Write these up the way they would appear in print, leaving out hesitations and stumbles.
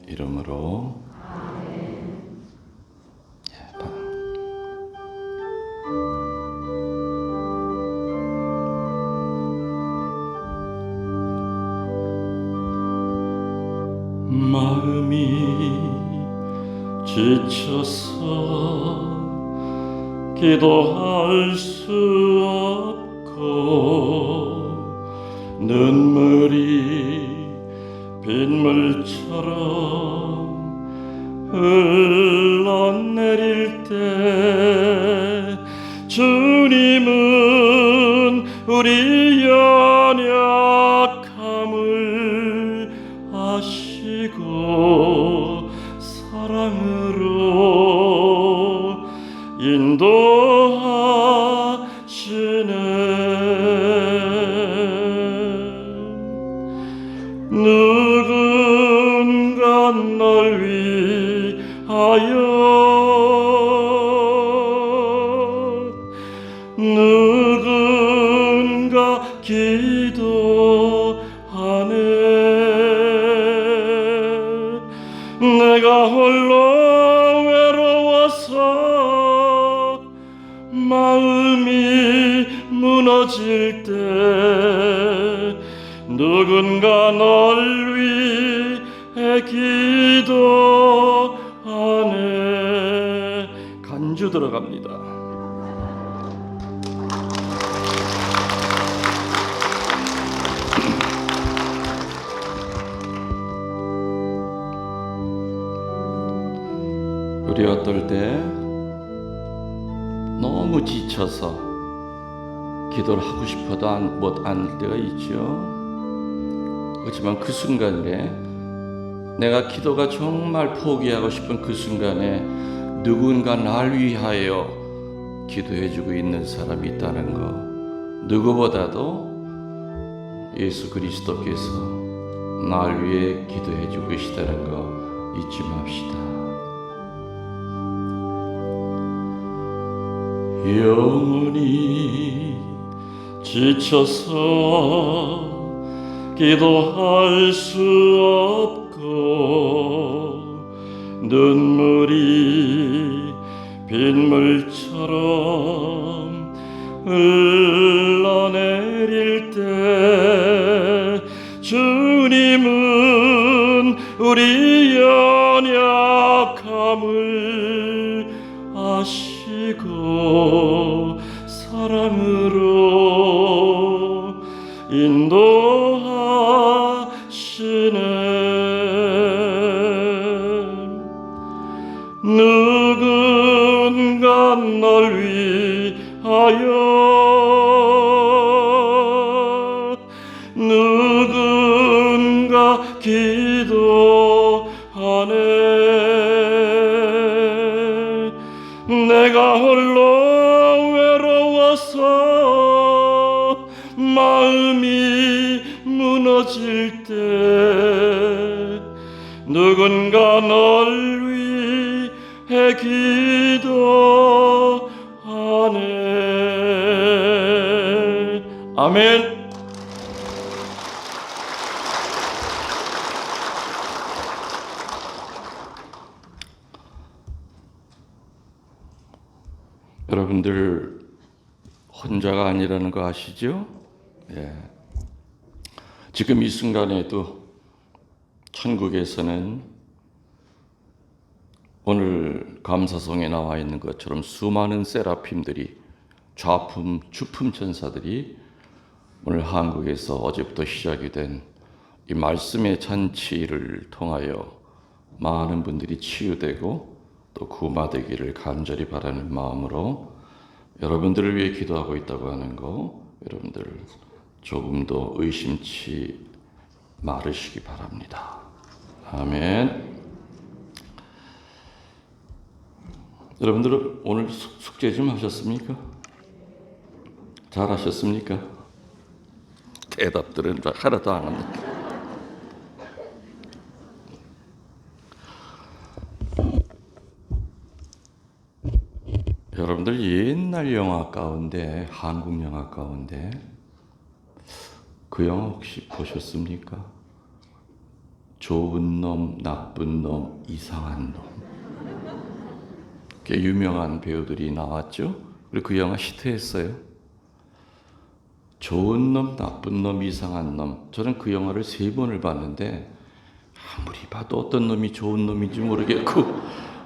이름으로. 마음이 지쳐서 기도할 수 없고 눈물이 빗물처럼 흘러내릴 때 주님은 우리 연약함을 아시고 사랑으로 인도하시네. 누군가 널 위하여 누군가 기도하네. 내가 홀로 외로워서 마음이 무너질 때 누군가 널 위해 기도하네. 간주 들어갑니다. 우리 어떨 때 너무 지쳐서 기도를 하고 싶어도 못할 때가 있죠. 그렇지만 그 순간에 내가 기도가 정말 포기하고 싶은 그 순간에 누군가 날 위하여 기도해주고 있는 사람이 있다는 거, 누구보다도 예수 그리스도께서 날 위해 기도해주고 계시다는 거 잊지 맙시다. 영혼이 지쳐서 기도할 수 없고 눈물이 빗물처럼 흘러내릴 때 주님은 우리 연약함을 아시고 사랑으로 인도하시네. 누군가 널 위하여 누군가 기도하네. 내가 홀로 외로워서 마음이 무너질 때 누군가 널 위해 기도하네. 아멘. 여러분들 혼자가 아니라는 거 아시죠? 예. 지금 이 순간에도 천국에서는 오늘 감사송에 나와 있는 것처럼 수많은 세라핌들이, 좌품, 주품 천사들이 오늘 한국에서 어제부터 시작이 된 이 말씀의 잔치를 통하여 많은 분들이 치유되고 또 구마되기를 간절히 바라는 마음으로 여러분들을 위해 기도하고 있다고 하는 거, 여러분들 조금도 의심치 말으시기 바랍니다. 아멘. 여러분들 오늘 숙제 좀 하셨습니까? 잘 하셨습니까? 대답들은 하나도 안 합니다. 여러분들 옛날 영화 가운데, 한국 영화 가운데 그 영화 혹시 보셨습니까? 좋은 놈, 나쁜 놈, 이상한 놈. 꽤 유명한 배우들이 나왔죠. 그리고 그 영화 히트했어요. 좋은 놈, 나쁜 놈, 이상한 놈. 저는 그 영화를 3번을 봤는데 아무리 봐도 어떤 놈이 좋은 놈인지 모르겠고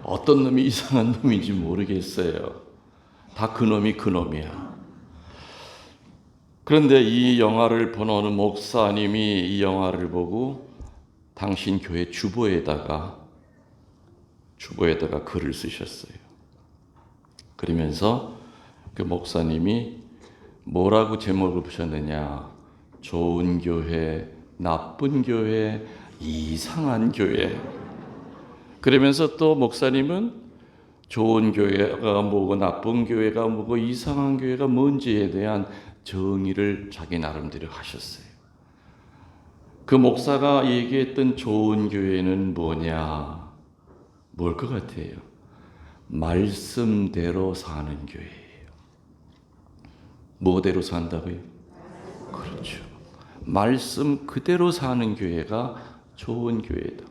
어떤 놈이 이상한 놈인지 모르겠어요. 다 그 놈이 그 놈이야. 그런데 이 영화를 본 어느 목사님이 이 영화를 보고 당신 교회 주보에다가 글을 쓰셨어요. 그러면서 그 목사님이 뭐라고 제목을 붙였느냐? 좋은 교회, 나쁜 교회, 이상한 교회. 그러면서 또 목사님은 좋은 교회가 뭐고 나쁜 교회가 뭐고 이상한 교회가 뭔지에 대한 정의를 자기 나름대로 하셨어요. 그 목사가 얘기했던 좋은 교회는 뭐냐? 뭘 것 같아요? 말씀대로 사는 교회예요. 뭐대로 산다고요? 그렇죠. 말씀 그대로 사는 교회가 좋은 교회다.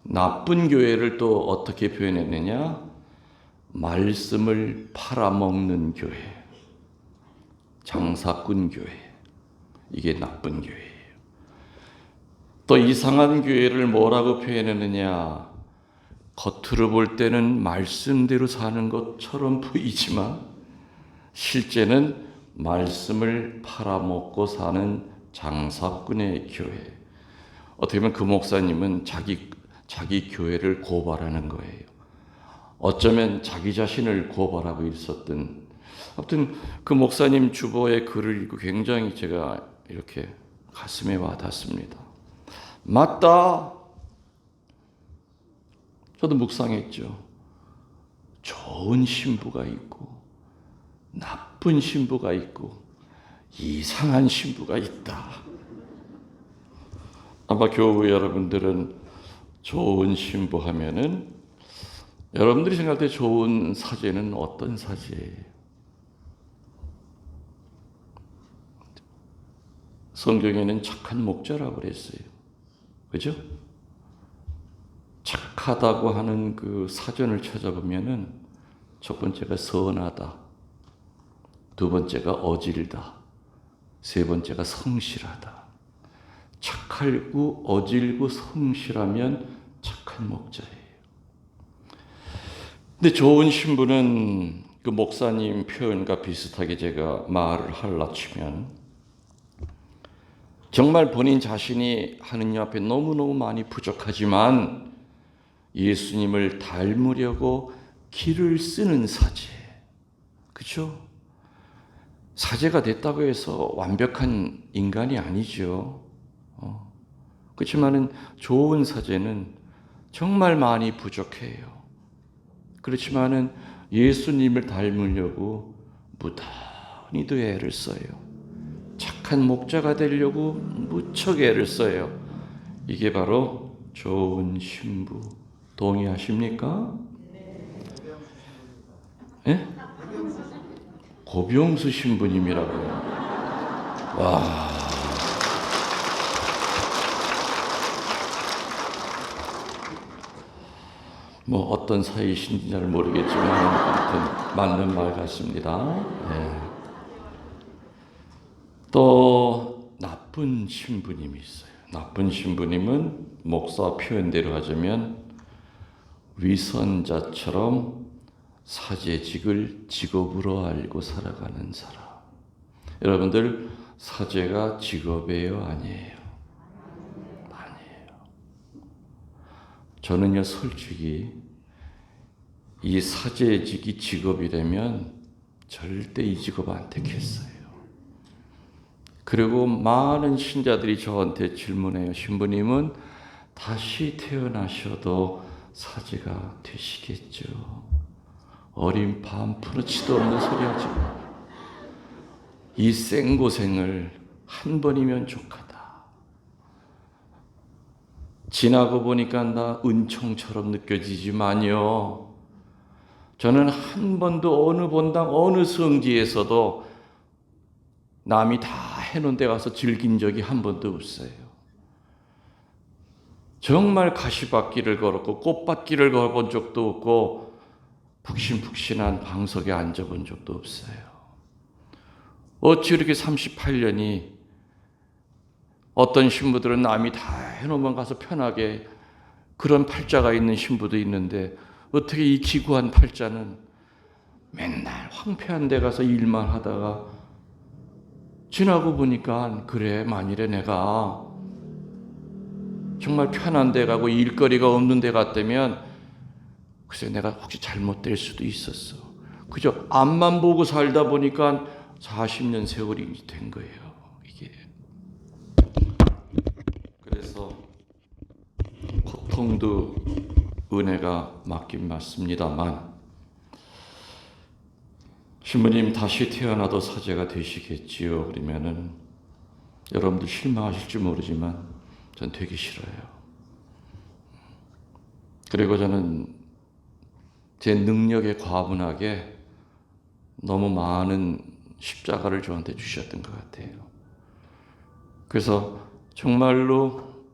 나쁜 교회를 또 어떻게 표현했느냐? 말씀을 팔아먹는 교회, 장사꾼 교회. 이게 나쁜 교회예요. 또 이상한 교회를 뭐라고 표현했느냐? 겉으로 볼 때는 말씀대로 사는 것처럼 보이지만 실제는 말씀을 팔아먹고 사는 장사꾼의 교회. 어떻게 보면 그 목사님은 자기 교회를 고발하는 거예요. 어쩌면 자기 자신을 고발하고 있었던. 아무튼 그 목사님 주보의 글을 읽고 굉장히 제가 이렇게 가슴에 와 닿습니다. 맞다. 저도 묵상했죠. 좋은 신부가 있고 나쁜 신부가 있고 이상한 신부가 있다. 아마 교우 여러분들은 좋은 신부 하면은 여러분들이 생각할 때 좋은 사제는 어떤 사제예요? 성경에는 착한 목자라고 그랬어요. 그죠? 착하다고 하는 그 사전을 찾아보면은 첫 번째가 선하다, 두 번째가 어질다, 세 번째가 성실하다. 착하고 어질고 성실하면 착한 목자예요. 근데 좋은 신부는 그 목사님 표현과 비슷하게 제가 말을 하려 치면 정말 본인 자신이 하느님 앞에 너무너무 많이 부족하지만 예수님을 닮으려고 길을 쓰는 사제. 그렇죠? 사제가 됐다고 해서 완벽한 인간이 아니죠. 그렇지만은 좋은 사제는 정말 많이 부족해요. 그렇지만은 예수님을 닮으려고 무던히도 애를 써요. 착한 목자가 되려고 무척 애를 써요. 이게 바로 좋은 신부. 동의하십니까? 예? 고병수 신부님이라고요. 와. 뭐 어떤 사이신지 잘 모르겠지만 아무튼 맞는 말 같습니다. 네. 또 나쁜 신부님이 있어요. 나쁜 신부님은 목사 표현대로 하자면 위선자처럼 사제직을 직업으로 알고 살아가는 사람. 여러분들 사제가 직업이에요, 아니에요? 아니에요. 저는요 솔직히 이 사제직이 직업이 되면 절대 이 직업 안 택했어요. 그리고 많은 신자들이 저한테 질문해요. 신부님은 다시 태어나셔도 사제가 되시겠죠? 어린 밤 푸르치도 없는 소리 하지 마. 이 생고생을 한 번이면 족하다. 지나고 보니까 나 은총처럼 느껴지지만요. 저는 한 번도 어느 본당 어느 성지에서도 남이 다 해놓은 데 가서 즐긴 적이 한 번도 없어요. 정말 가시밭길을 걸었고 꽃밭길을 걸어본 적도 없고 푹신푹신한 방석에 앉아본 적도 없어요. 어찌 이렇게 38년이 어떤 신부들은 남이 다 해놓으면 가서 편하게 그런 팔자가 있는 신부도 있는데 어떻게 이 기구한 팔자는 맨날 황폐한 데 가서 일만 하다가 지나고 보니까 그래 만일에 내가 정말 편한 데 가고 일거리가 없는 데 갔다면 글쎄 내가 혹시 잘못될 수도 있었어. 그저 앞만 보고 살다 보니까 40년 세월이 된 거예요. 이게. 그래서 고통도 은혜가 맞긴 맞습니다만 신부님 다시 태어나도 사제가 되시겠지요. 그러면은 여러분들 실망하실지 모르지만 전 되게 싫어요. 그리고 저는 제 능력에 과분하게 너무 많은 십자가를 저한테 주셨던 것 같아요. 그래서 정말로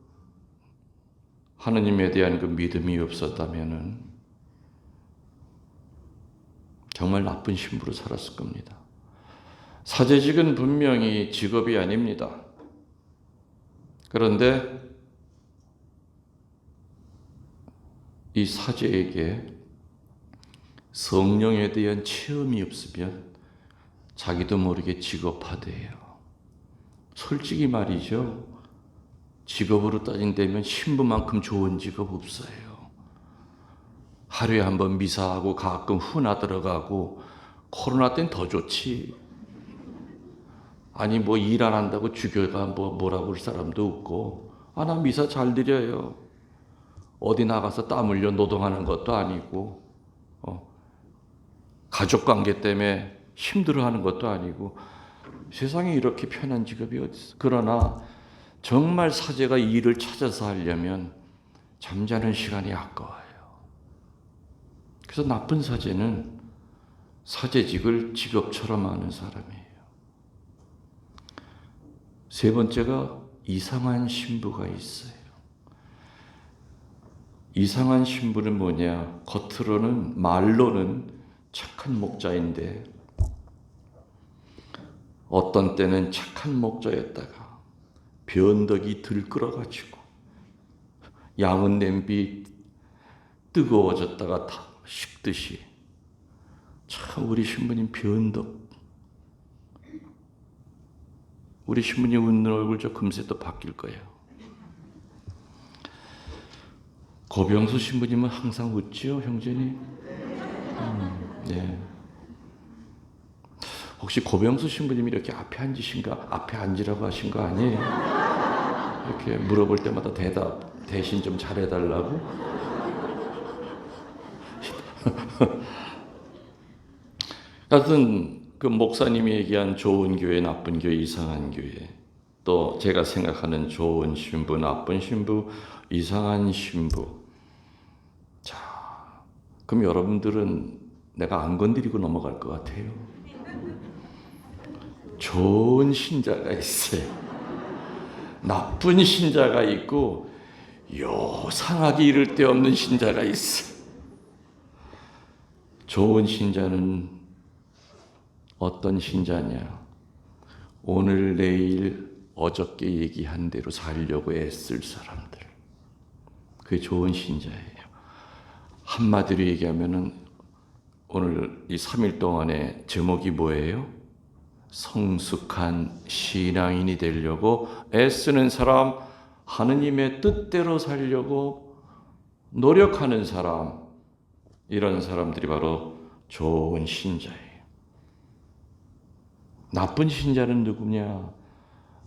하느님에 대한 그 믿음이 없었다면은 정말 나쁜 신부로 살았을 겁니다. 사제직은 분명히 직업이 아닙니다. 그런데 이 사제에게 성령에 대한 체험이 없으면 자기도 모르게 직업화돼요. 솔직히 말이죠. 직업으로 따진다면 신부만큼 좋은 직업 없어요. 하루에 한 번 미사하고 가끔 후나 들어가고 코로나 땐 더 좋지. 아니 뭐 일 안 한다고 주교가 뭐라고 할 사람도 없고 나 미사 잘 드려요. 어디 나가서 땀 흘려 노동하는 것도 아니고 가족관계 때문에 힘들어하는 것도 아니고 세상에 이렇게 편한 직업이 어디 있어. 그러나 정말 사제가 일을 찾아서 하려면 잠자는 시간이 아까워요. 그래서 나쁜 사제는 사제직을 직업처럼 하는 사람이에요. 세 번째가 이상한 신부가 있어요. 이상한 신부는 뭐냐? 겉으로는 말로는 착한 목자인데 어떤 때는 착한 목자였다가 변덕이 들끓어가지고 양은 냄비 뜨거워졌다가 다 식듯이 참 우리 신부님 변덕. 우리 신부님 웃는 얼굴 저 금세 또 바뀔 거예요. 고병수 신부님은 항상 웃지요, 형제님? 네. 혹시 고병수 신부님이 이렇게 앞에 앉으신가? 앞에 앉으라고 하신 거 아니에요? 이렇게 물어볼 때마다 대신 좀 잘해달라고? 하여튼 그 목사님이 얘기한 좋은 교회, 나쁜 교회, 이상한 교회, 또 제가 생각하는 좋은 신부, 나쁜 신부, 이상한 신부. 자, 그럼 여러분들은 내가 안 건드리고 넘어갈 것 같아요. 좋은 신자가 있어요. 나쁜 신자가 있고 요상하게 이를 데 없는 신자가 있어. 좋은 신자는 어떤 신자냐? 오늘 내일 어저께 얘기한 대로 살려고 애쓸 사람들. 그게 좋은 신자예요. 한마디로 얘기하면은 오늘 이 3일 동안의 제목이 뭐예요? 성숙한 신앙인이 되려고 애쓰는 사람, 하느님의 뜻대로 살려고 노력하는 사람, 이런 사람들이 바로 좋은 신자예요. 나쁜 신자는 누구냐?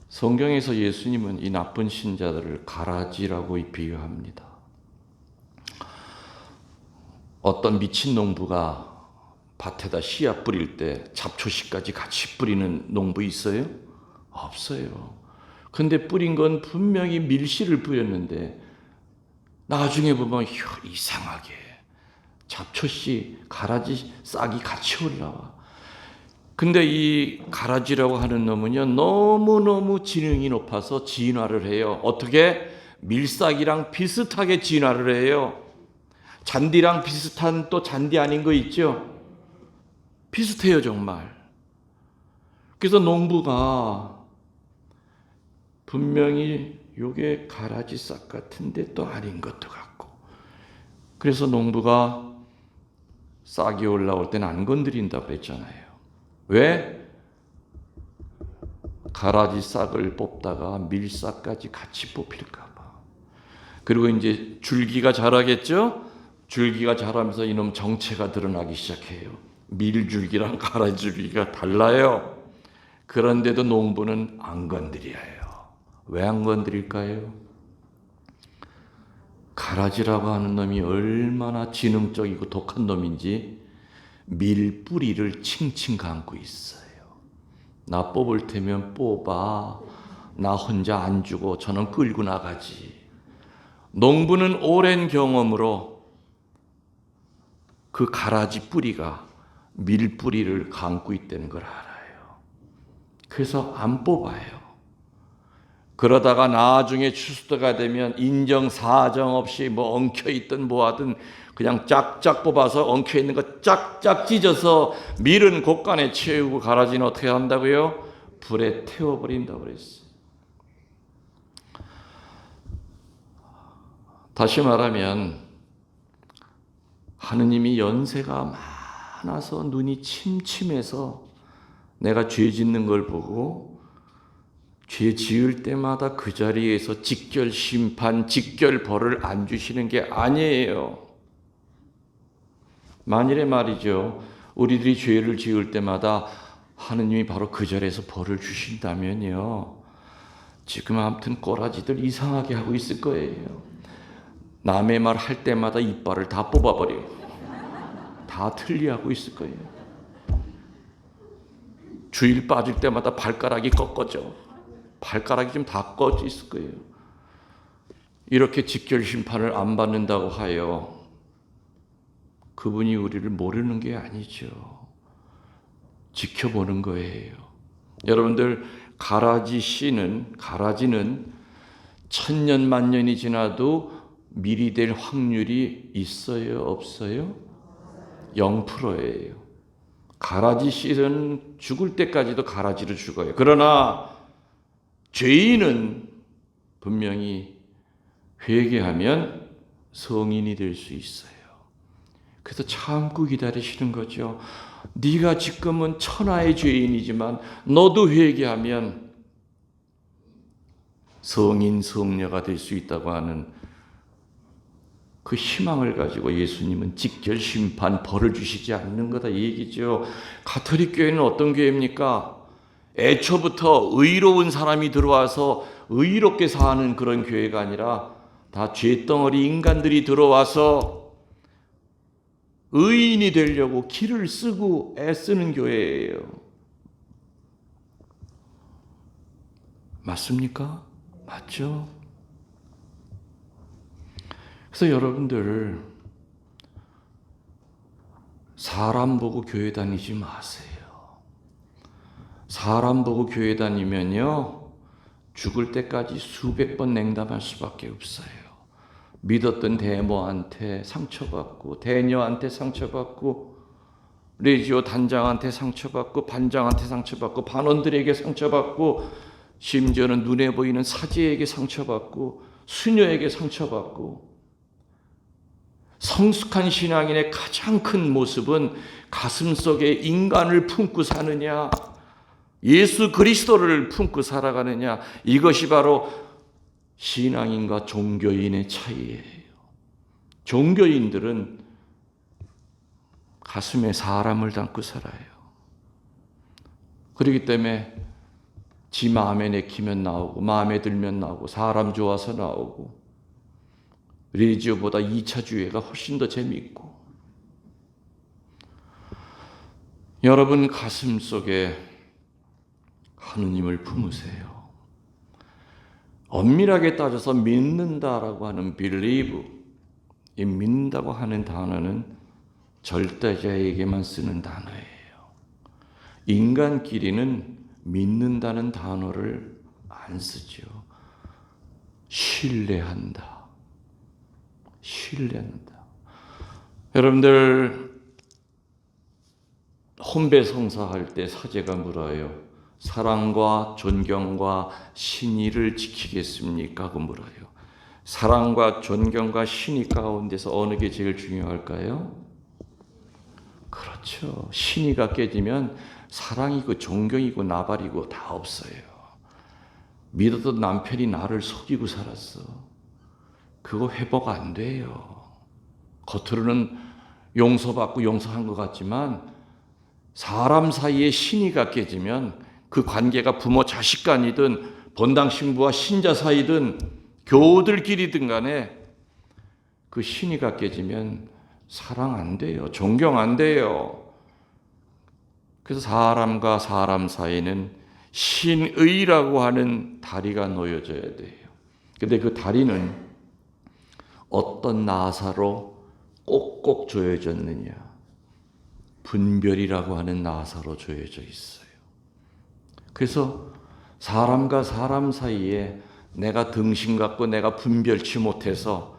성경에서 예수님은 이 나쁜 신자들을 가라지라고 비유합니다. 어떤 미친 농부가 밭에다 씨앗 뿌릴 때 잡초씨까지 같이 뿌리는 농부 있어요? 없어요. 근데 뿌린 건 분명히 밀씨를 뿌렸는데 나중에 보면 이상하게 잡초씨, 가라지 싹이 같이 올라와. 근데 이 가라지라고 하는 놈은요, 너무너무 지능이 높아서 진화를 해요. 어떻게? 밀싹이랑 비슷하게 진화를 해요. 잔디랑 비슷한 또 잔디 아닌 거 있죠? 비슷해요, 정말. 그래서 농부가 분명히 요게 가라지 싹 같은데 또 아닌 것도 같고, 그래서 농부가 싹이 올라올 때는 안 건드린다고 그랬잖아요. 왜? 가라지 싹을 뽑다가 밀싹까지 같이 뽑힐까 봐. 그리고 이제 줄기가 자라겠죠? 줄기가 자라면서 이놈 정체가 드러나기 시작해요. 밀줄기랑 가라줄기가 달라요. 그런데도 농부는 안 건드려요. 왜 안 건드릴까요? 가라지라고 하는 놈이 얼마나 지능적이고 독한 놈인지 밀 뿌리를 칭칭 감고 있어요. 나 뽑을 테면 뽑아. 나 혼자 안 주고 저는 끌고 나가지. 농부는 오랜 경험으로 그 가라지 뿌리가 밀 뿌리를 감고 있다는 걸 알아요. 그래서 안 뽑아요. 그러다가 나중에 추수가 되면 인정사정 없이 뭐 엉켜있든 뭐하든 그냥 짝짝 뽑아서 엉켜있는 거 짝짝 찢어서 밀은 곳간에 채우고 가라지는 어떻게 한다고요? 불에 태워버린다고 그랬어요. 다시 말하면 하느님이 연세가 많아서 눈이 침침해서 내가 죄 짓는 걸 보고 죄 지을 때마다 그 자리에서 직결 심판, 직결 벌을 안 주시는 게 아니에요. 만일에 말이죠, 우리들이 죄를 지을 때마다 하느님이 바로 그 자리에서 벌을 주신다면요, 지금 아무튼 꼬라지들 이상하게 하고 있을 거예요. 남의 말 할 때마다 이빨을 다 뽑아버려요. 다 틀리하고 있을 거예요. 주일 빠질 때마다 발가락이 꺾어져. 발가락이 좀 다 꺼져 있을 거예요. 이렇게 직결 심판을 안 받는다고 하여 그분이 우리를 모르는 게 아니죠. 지켜보는 거예요. 여러분들, 가라지는 천년 만년이 지나도 밀이 될 확률이 있어요, 없어요? 0%예요. 가라지 씨는 죽을 때까지도 가라지로 죽어요. 그러나 죄인은 분명히 회개하면 성인이 될 수 있어요. 그래서 참고 기다리시는 거죠. 네가 지금은 천하의 죄인이지만 너도 회개하면 성인 성녀가 될 수 있다고 하는 그 희망을 가지고 예수님은 직결 심판 벌을 주시지 않는 거다 이 얘기죠. 가톨릭 교회는 어떤 교회입니까? 애초부터 의로운 사람이 들어와서 의롭게 사는 그런 교회가 아니라 다 죄덩어리 인간들이 들어와서 의인이 되려고 길을 쓰고 애쓰는 교회예요. 맞습니까? 맞죠? 그래서 여러분들, 사람 보고 교회 다니지 마세요. 사람 보고 교회 다니면요, 죽을 때까지 수백 번 냉담할 수밖에 없어요. 믿었던 대모한테 상처받고, 대녀한테 상처받고, 레지오 단장한테 상처받고, 반장한테 상처받고, 반원들에게 상처받고, 심지어는 눈에 보이는 사제에게 상처받고, 수녀에게 상처받고. 성숙한 신앙인의 가장 큰 모습은 가슴속에 인간을 품고 사느냐, 예수 그리스도를 품고 살아가느냐, 이것이 바로 신앙인과 종교인의 차이예요. 종교인들은 가슴에 사람을 담고 살아요. 그렇기 때문에 지 마음에 내키면 나오고, 마음에 들면 나오고, 사람 좋아서 나오고, 레지오보다 2차 주회가 훨씬 더 재미있고. 여러분 가슴 속에 하느님을 품으세요. 엄밀하게 따져서 믿는다라고 하는 believe, 이 믿는다고 하는 단어는 절대자에게만 쓰는 단어예요. 인간끼리는 믿는다는 단어를 안 쓰죠. 신뢰한다. 신뢰한다. 여러분들 혼배성사할 때 사제가 물어요. 사랑과 존경과 신의를 지키겠습니까? 그 물어요. 사랑과 존경과 신의 가운데서 어느 게 제일 중요할까요? 그렇죠. 신의가 깨지면 사랑이고 존경이고 나발이고 다 없어요. 믿었던 남편이 나를 속이고 살았어. 그거 회복 안 돼요. 겉으로는 용서받고 용서한 것 같지만 사람 사이에 신의가 깨지면 그 관계가 부모 자식 간이든 본당 신부와 신자 사이든 교우들끼리든 간에 그 신의가 깨지면 사랑 안 돼요. 존경 안 돼요. 그래서 사람과 사람 사이에는 신의라고 하는 다리가 놓여져야 돼요. 근데 그 다리는 어떤 나사로 꼭꼭 조여졌느냐? 분별이라고 하는 나사로 조여져 있어요. 그래서 사람과 사람 사이에 내가 등신 갖고 내가 분별치 못해서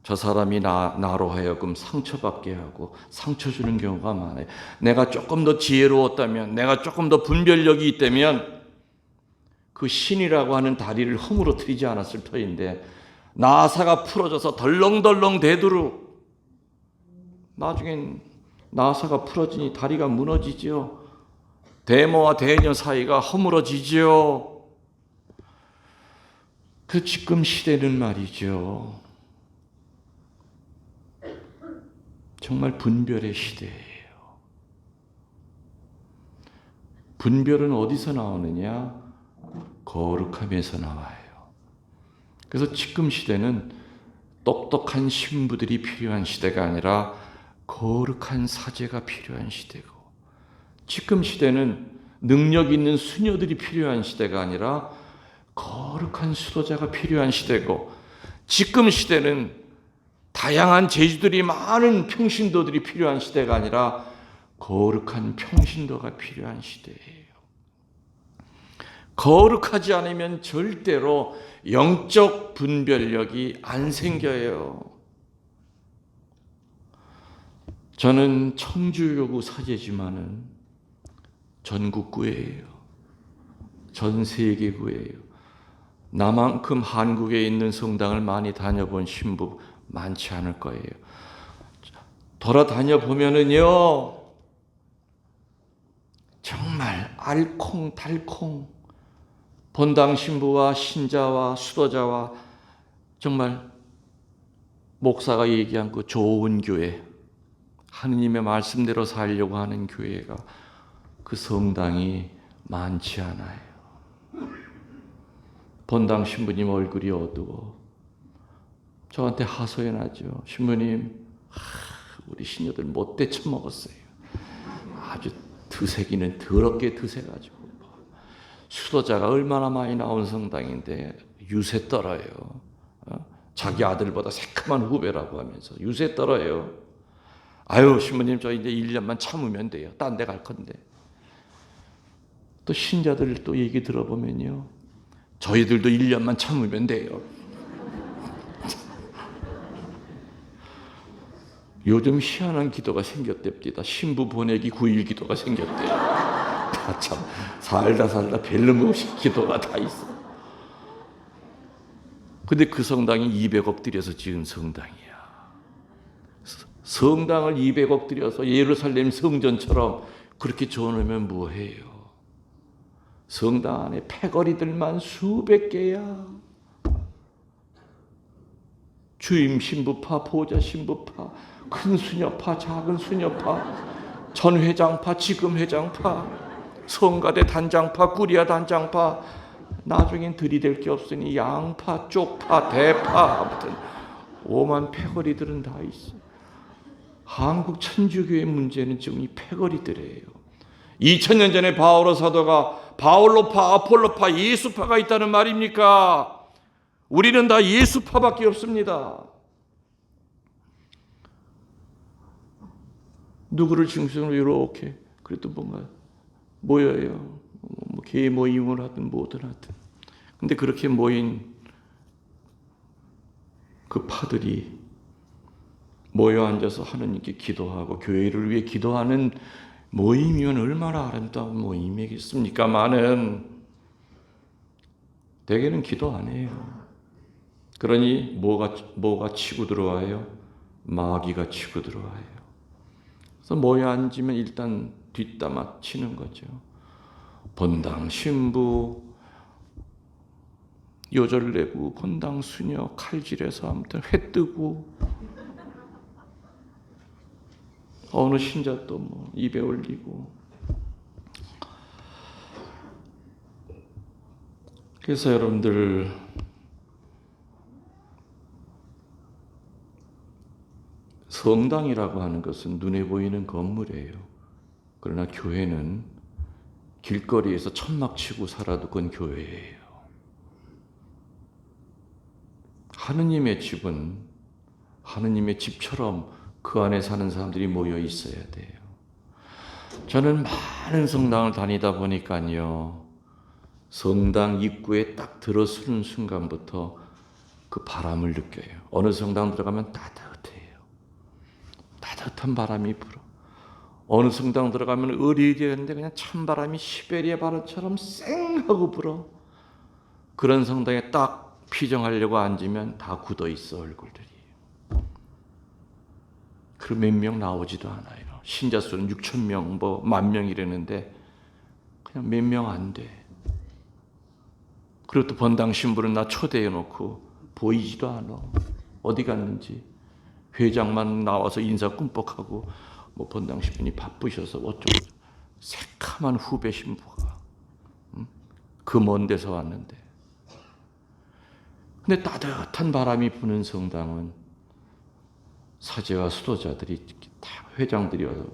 저 사람이 나로 하여금 상처받게 하고 상처 주는 경우가 많아요. 내가 조금 더 지혜로웠다면, 내가 조금 더 분별력이 있다면 그 신이라고 하는 다리를 허물어뜨리지 않았을 터인데 나사가 풀어져서 덜렁덜렁 대두루 나중엔 나사가 풀어지니 다리가 무너지죠. 대모와 대녀 사이가 허물어지죠. 그 지금 시대는 말이죠. 정말 분별의 시대예요. 분별은 어디서 나오느냐? 거룩함에서 나와요. 그래서 지금 시대는 똑똑한 신부들이 필요한 시대가 아니라 거룩한 사제가 필요한 시대고, 지금 시대는 능력 있는 수녀들이 필요한 시대가 아니라 거룩한 수도자가 필요한 시대고, 지금 시대는 다양한 재주들이 많은 평신도들이 필요한 시대가 아니라 거룩한 평신도가 필요한 시대예요. 거룩하지 않으면 절대로 영적 분별력이 안 생겨요. 저는 청주교구 사제지만은 전국구예요. 전 세계구예요. 나만큼 한국에 있는 성당을 많이 다녀본 신부 많지 않을 거예요. 돌아다녀 보면은요, 정말 알콩달콩 본당 신부와 신자와 수도자와 정말 목사가 얘기한 그 좋은 교회, 하느님의 말씀대로 살려고 하는 교회가, 그 성당이 많지 않아요. 본당 신부님 얼굴이 어두워. 저한테 하소연하죠. 신부님, 우리 신녀들 못돼 처먹었어요. 아주 드세기는 더럽게 드세가지고. 수도자가 얼마나 많이 나온 성당인데 유세 떨어요. 자기 아들보다 새까만 후배라고 하면서 유세 떨어요. 아유, 신부님 저 이제 1년만 참으면 돼요. 딴 데 갈 건데. 또 신자들 또 얘기 들어보면요, 저희들도 1년만 참으면 돼요. 요즘 희한한 기도가 생겼답니다. 신부 보내기 9일 기도가 생겼대요. 다 참 살다 별놈없이 기도가 다 있어. 근데 그 성당이 200억 들여서 지은 성당이야. 성당을 200억 들여서 예루살렘 성전처럼 그렇게 지어놓으면 뭐해요? 성당 안에 패거리들만 수백 개야. 주임 신부파, 보좌 신부파, 큰 수녀파, 작은 수녀파, 전 회장파, 지금 회장파, 성가대 단장파, 구리아 단장파, 나중엔 들이댈 게 없으니 양파, 쪽파, 대파, 아무튼 오만 패거리들은 다 있어. 한국 천주교의 문제는 지금 이 패거리들이에요. 2000년 전에 바오로 사도가 바올로파, 아폴로파, 예수파가 있다는 말입니까? 우리는 다 예수파밖에 없습니다. 누구를 중심으로 이렇게 그래도 뭔가 모여요. 뭐 개 모임을 하든 뭐든 하든. 근데 그렇게 모인 그 파들이 모여 앉아서 하느님께 기도하고 교회를 위해 기도하는 모임이면 얼마나 아름다운 모임이겠습니까마는 대개는 기도 안 해요. 그러니 뭐가 치고 들어와요? 마귀가 치고 들어와요. 그래서 모여 앉으면 일단 뒷담화 치는 거죠. 본당 신부, 요절내부, 본당 수녀, 칼질해서 아무튼 회 뜨고 어느 신자 또 뭐 입에 올리고. 그래서 여러분들 성당이라고 하는 것은 눈에 보이는 건물이에요. 그러나 교회는 길거리에서 천막 치고 살아도 그건 교회예요. 하느님의 집은 하느님의 집처럼 그 안에 사는 사람들이 모여 있어야 돼요. 저는 많은 성당을 다니다 보니까요, 성당 입구에 딱 들어서는 순간부터 그 바람을 느껴요. 어느 성당 들어가면 따뜻해요. 따뜻한 바람이 불어. 어느 성당 들어가면 으리으리한데 그냥 찬바람이 시베리아 바람처럼 쌩하고 불어. 그런 성당에 딱 피정하려고 앉으면 다 굳어 있어, 얼굴들이. 그 몇 명 나오지도 않아요. 신자 수는 6,000명, 뭐 10,000명 이랬는데 그냥 몇 명 안 돼. 그리고 또 본당 신부는 나 초대해 놓고 보이지도 않아. 어디 갔는지. 회장만 나와서 인사 꿈뻑하고 뭐 본당 신부님 바쁘셔서 어쩌고. 새카만 후배 신부가 그 먼 데서 왔는데. 근데 따뜻한 바람이 부는 성당은 사제와 수도자들이 다 회장들이 와서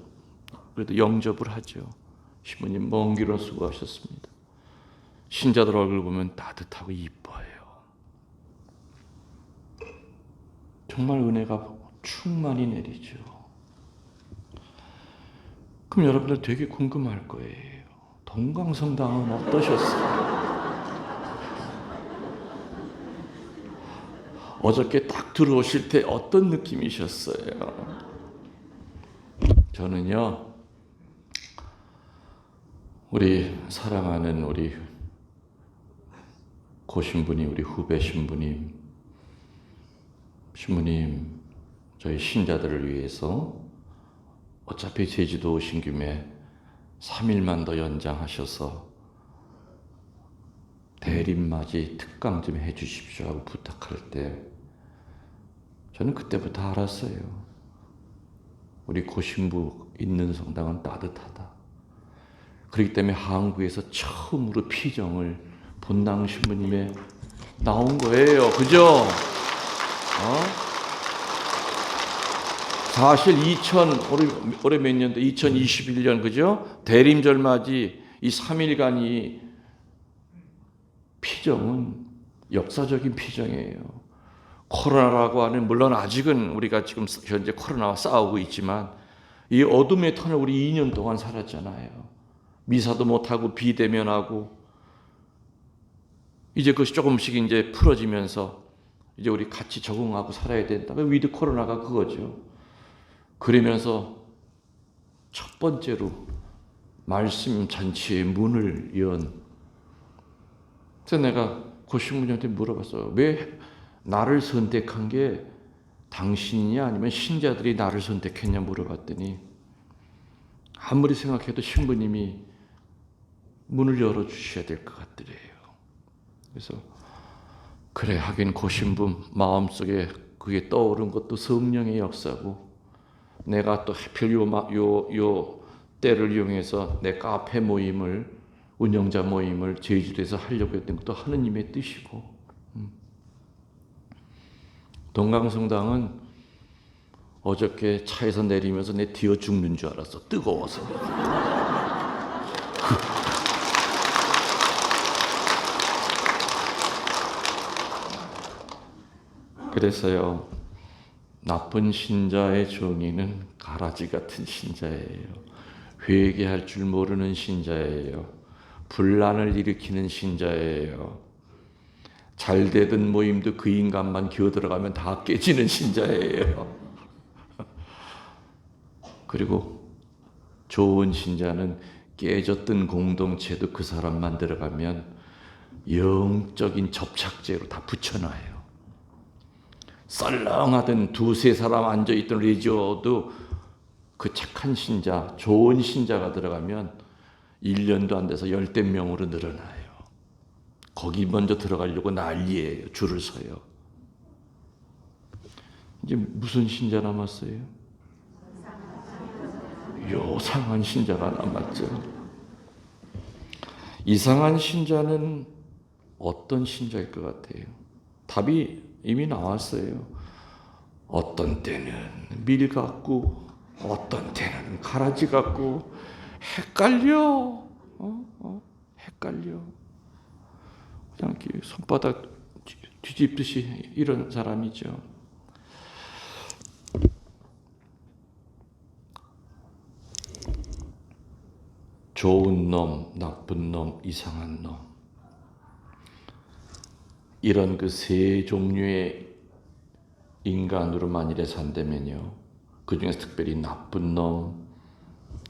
그래도 영접을 하죠. 신부님 먼 길로 수고하셨습니다. 신자들 얼굴 보면 따뜻하고 이뻐요. 정말 은혜가 충만히 내리죠. 그럼 여러분들 되게 궁금할 거예요. 동강성당은 어떠셨어요? 어저께 딱 들어오실 때 어떤 느낌이셨어요? 저는요, 우리 사랑하는 우리 고신부님, 우리 후배 신부님, 저희 신자들을 위해서 어차피 제주도 오신 김에 3일만 더 연장하셔서 대림맞이 특강 좀 해주십시오 하고 부탁할 때 저는 그때부터 알았어요. 우리 고신부 있는 성당은 따뜻하다. 그렇기 때문에 한국에서 처음으로 피정을 본당 신부님에 나온 거예요. 그죠? 사실 올해 몇 년도 2021년 그죠? 대림절맞이 이 3일간이 피정은 역사적인 피정이에요. 코로나라고 하는, 물론 아직은 우리가 지금 현재 코로나와 싸우고 있지만 이 어둠의 터널 우리 2년 동안 살았잖아요. 미사도 못하고 비대면하고 이제 그것이 조금씩 이제 풀어지면서 이제 우리 같이 적응하고 살아야 된다. 위드 코로나가 그거죠. 그러면서 첫 번째로 말씀 잔치의 문을 연. 그래서 내가 고신부님한테 물어봤어요. 왜 나를 선택한 게 당신이냐 아니면 신자들이 나를 선택했냐 물어봤더니 아무리 생각해도 신부님이 문을 열어주셔야 될 것 같더래요. 그래서 그래, 하긴 고신부 마음속에 그게 떠오른 것도 성령의 역사고, 내가 또 하필 요 때를 이용해서 내 카페 모임을, 운영자 모임을 제주도에서 하려고 했던 것도 하느님의 뜻이고, 동강성당은 어저께 차에서 내리면서 내 뒤어 죽는 줄 알았어. 뜨거워서. 그래서요, 나쁜 신자의 정의는 가라지 같은 신자예요. 회개할 줄 모르는 신자예요. 분란을 일으키는 신자예요. 잘 되던 모임도 그 인간만 기어 들어가면 다 깨지는 신자예요. 그리고 좋은 신자는 깨졌던 공동체도 그 사람만 들어가면 영적인 접착제로 다 붙여놔요. 썰렁하던 두세 사람 앉아있던 레지오도 그 착한 신자, 좋은 신자가 들어가면 1년도 안 돼서 10대 명으로 늘어나요. 거기 먼저 들어가려고 난리예요. 줄을 서요. 이제 무슨 신자 남았어요? 요상한 신자가 남았죠. 이상한 신자는 어떤 신자일 것 같아요? 답이 이미 나왔어요. 어떤 때는 밀 같고 어떤 때는 가라지 같고 헷갈려. 헷갈려. 그냥 이렇게 손바닥 뒤집듯이 이런 사람이죠. 좋은 놈, 나쁜 놈, 이상한 놈. 이런 그 세 종류의 인간으로 만일에 산다면요. 그 중에서 특별히 나쁜 놈,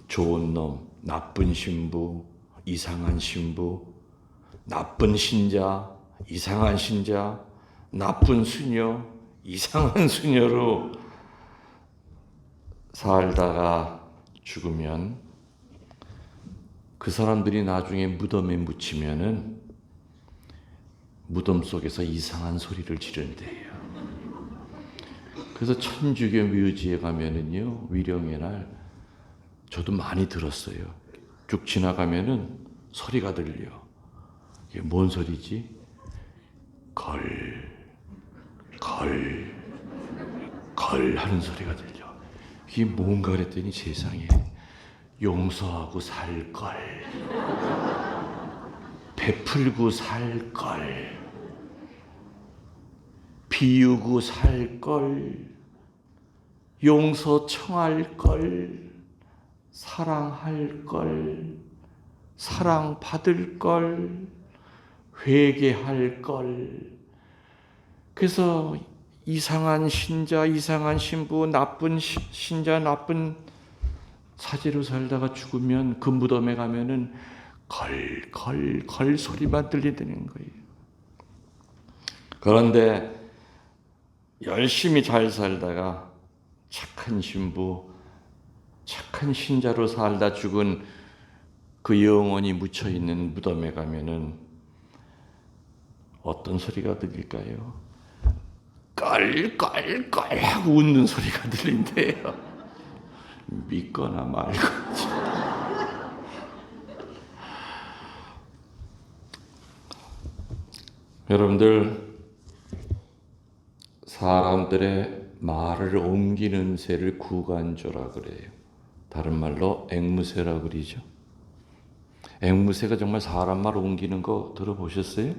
좋은 놈, 나쁜 신부, 이상한 신부, 나쁜 신자, 이상한 신자, 나쁜 수녀, 이상한 수녀로 살다가 죽으면 그 사람들이 나중에 무덤에 묻히면은 무덤 속에서 이상한 소리를 지른대요. 그래서 천주교 묘지에 가면은요, 위령의 날 저도 많이 들었어요. 쭉 지나가면은 소리가 들려. 이게 뭔 소리지? 걸 하는 소리가 들려. 이게 뭔가 그랬더니 세상에 용서하고 살걸, 베풀고 살걸, 비우고 살걸, 용서 청할걸, 사랑할걸, 사랑받을걸, 회개할걸. 그래서 이상한 신자, 이상한 신부, 나쁜 신자, 나쁜 사제로 살다가 죽으면 그 무덤에 가면은 걸 소리만 들리는 거예요. 그런데 열심히 잘 살다가 착한 신부, 착한 신자로 살다 죽은 그 영혼이 묻혀 있는 무덤에 가면은 어떤 소리가 들릴까요? 껄껄껄 하고 웃는 소리가 들린대요. 믿거나 말거지. 여러분들, 사람들의 말을 옮기는 새를 구간조라 그래요. 다른 말로 앵무새라 그러죠. 앵무새가 정말 사람 말 옮기는 거 들어보셨어요?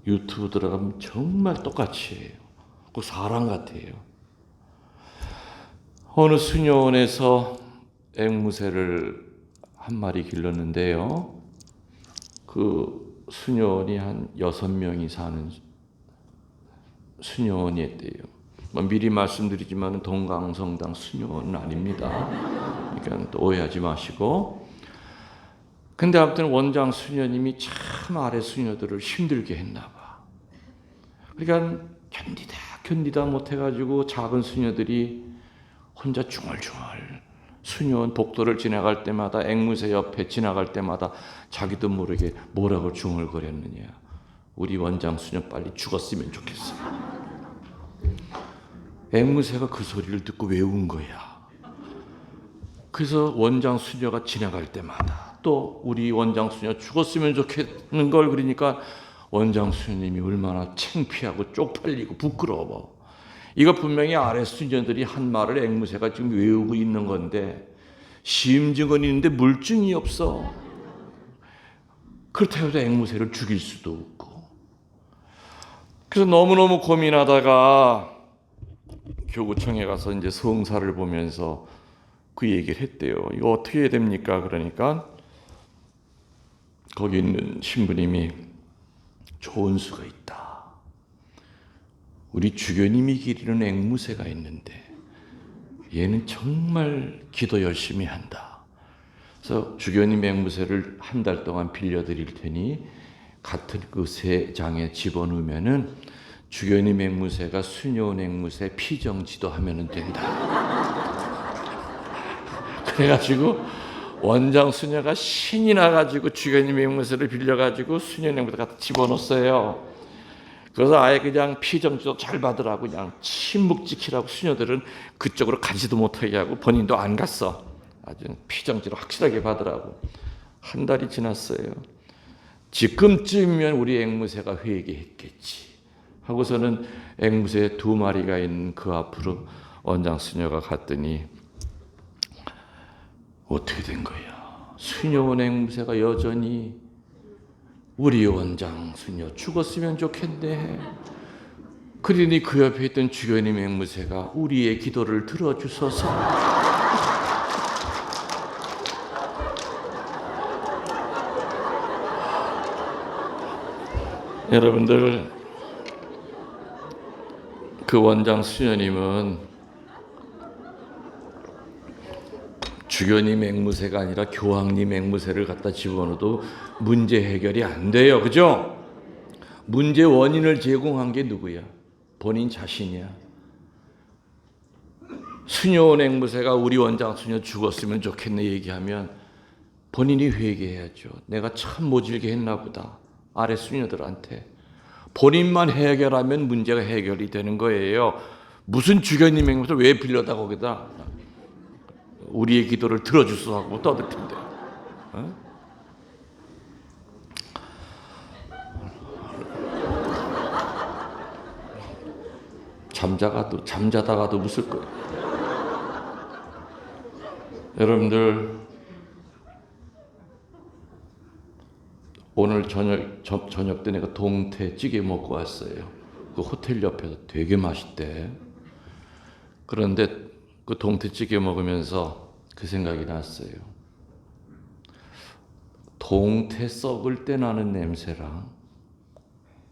유튜브 들어가면 정말 똑같이 해요. 꼭 사람 같아요. 어느 수녀원에서 앵무새를 한 마리 길렀는데요. 그 수녀원이 한 6명이 사는 수녀원이었대요. 미리 말씀드리지만 동강성당 수녀원은 아닙니다. 그러니까 또 오해하지 마시고. 근데 아무튼 원장 수녀님이 참 아래 수녀들을 힘들게 했나 봐. 그러니까 견디다 못해가지고 작은 수녀들이 혼자 중얼중얼 수녀원 복도를 지나갈 때마다 앵무새 옆에 지나갈 때마다 자기도 모르게 뭐라고 중얼거렸느냐. 우리 원장 수녀 빨리 죽었으면 좋겠어. 앵무새가 그 소리를 듣고 외운 거야. 그래서 원장 수녀가 지나갈 때마다 또 우리 원장 수녀 죽었으면 좋겠는 걸 그러니까 원장 수녀님이 얼마나 창피하고 쪽팔리고 부끄러워. 이거 분명히 아래 수녀들이 한 말을 앵무새가 지금 외우고 있는 건데 심증은 있는데 물증이 없어. 그렇다고 해서 앵무새를 죽일 수도 없고. 그래서 너무너무 고민하다가 교구청에 가서 이제 성사를 보면서 그 얘기를 했대요. 이거 어떻게 해야 됩니까? 그러니까 거기 있는 신부님이 좋은 수가 있다. 우리 주교님이 기리는 앵무새가 있는데 얘는 정말 기도 열심히 한다. 그래서 주교님 앵무새를 한 달 동안 빌려드릴 테니 같은 그 새 장에 집어넣으면은 주교님 앵무새가 수녀원 앵무새 피정지도 하면은 된다. 그래가지고 원장 수녀가 신이 나가지고 주교님 앵무새를 빌려가지고 수녀 앵무새 갖다 집어넣었어요. 그래서 아예 그냥 피정지도 잘 받으라고 그냥 침묵 지키라고 수녀들은 그쪽으로 가지도 못하게 하고 본인도 안 갔어. 아주 피정지로 확실하게 받으라고. 한 달이 지났어요. 지금쯤이면 우리 앵무새가 회개했겠지 하고서는 앵무새 2마리가 있는 그 앞으로 원장 수녀가 갔더니 어떻게 된 거야? 수녀원 앵무새가 여전히 우리 원장 수녀 죽었으면 좋겠네. 그러니 그 옆에 있던 주교님 앵무새가 우리의 기도를 들어주소서. 여러분들, 그 원장 수녀님은 주교님 앵무새가 아니라 교황님 앵무새를 갖다 집어넣어도 문제 해결이 안 돼요. 그죠? 문제 원인을 제공한 게 누구야? 본인 자신이야. 수녀원 앵무새가 우리 원장 수녀 죽었으면 좋겠네 얘기하면 본인이 회개해야죠. 내가 참 모질게 했나 보다. 아래 수녀들한테. 본인만 해결하면 문제가 해결이 되는 거예요. 무슨 주교님 앵무새 왜 빌려다 거기다 우리의 기도를 들어주소 하고 떠들 텐데. 어? 잠자다가도 웃을 거예요. 여러분들, 오늘 저녁 때 내가 동태 찌개 먹고 왔어요. 그 호텔 옆에서 되게 맛있대. 그런데 그 동태찌개 먹으면서 그 생각이 났어요. 동태 썩을 때 나는 냄새랑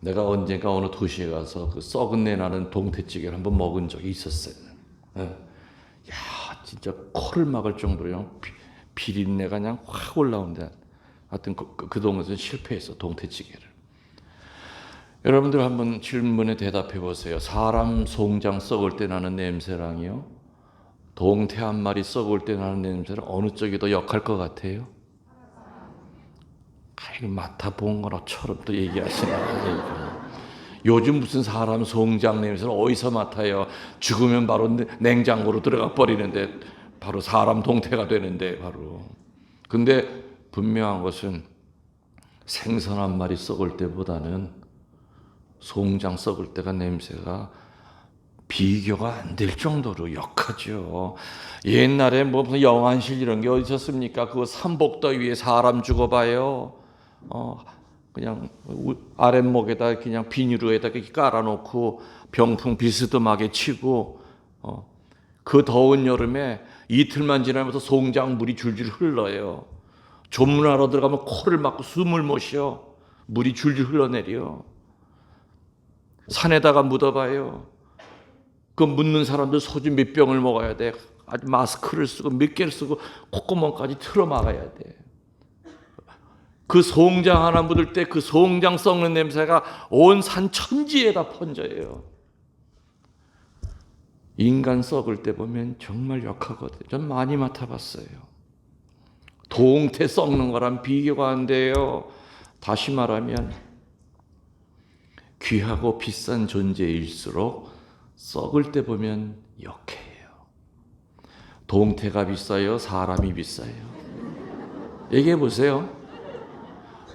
내가 언젠가 어느 도시에 가서 그 썩은 내 나는 동태찌개를 한번 먹은 적이 있었어요. 야, 진짜 코를 막을 정도로 비린내가 그냥 확 올라온다. 하여튼 그 동네에서 실패했어, 동태찌개를. 여러분들 한번 질문에 대답해 보세요. 사람 송장 썩을 때 나는 냄새랑요, 동태 한 마리 썩을 때 나는 냄새를 어느 쪽이 더 역할 것 같아요? 맡아본 거처럼 또 얘기하시나. 요즘 무슨 사람 송장 냄새를 어디서 맡아요? 죽으면 바로 냉장고로 들어가 버리는데 바로 사람 동태가 되는데 바로. 근데 분명한 것은 생선 한 마리 썩을 때보다는 송장 썩을 때가 냄새가 비교가 안 될 정도로 역하죠. 옛날에 뭐 무슨 영안실 이런 게 어디 있었습니까? 그거 삼복더위에 사람 죽어봐요. 그냥 아랫목에다 그냥 비닐로에다 이렇게 깔아놓고 병풍 비스듬하게 치고 그 더운 여름에 이틀만 지나면서 송장 물이 줄줄 흘러요. 조문하러 들어가면 코를 막고 숨을 못 쉬어. 물이 줄줄 흘러내려. 산에다가 묻어봐요. 그 묻는 사람들 소주 몇 병을 먹어야 돼. 아주 마스크를 쓰고 몇 개를 쓰고 콧구멍까지 틀어 막아야 돼. 그 송장 하나 묻을 때 그 송장 썩는 냄새가 온 산 천지에다 번져요. 인간 썩을 때 보면 정말 역하거든요. 전 많이 맡아봤어요. 동태 썩는 거랑 비교가 안 돼요. 다시 말하면 귀하고 비싼 존재일수록 썩을 때 보면 역해요. 동태가 비싸요? 사람이 비싸요? 얘기해 보세요.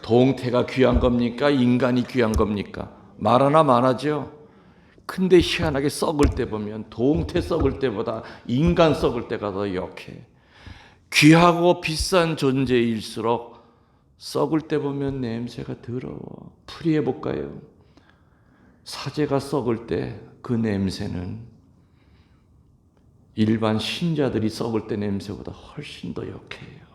동태가 귀한 겁니까? 인간이 귀한 겁니까? 말 하나 많아죠. 근데 희한하게 썩을 때 보면 동태 썩을 때보다 인간 썩을 때가 더 역해. 귀하고 비싼 존재일수록 썩을 때 보면 냄새가 더러워. 풀이해 볼까요? 사제가 썩을 때 그 냄새는 일반 신자들이 썩을 때 냄새보다 훨씬 더 역해요.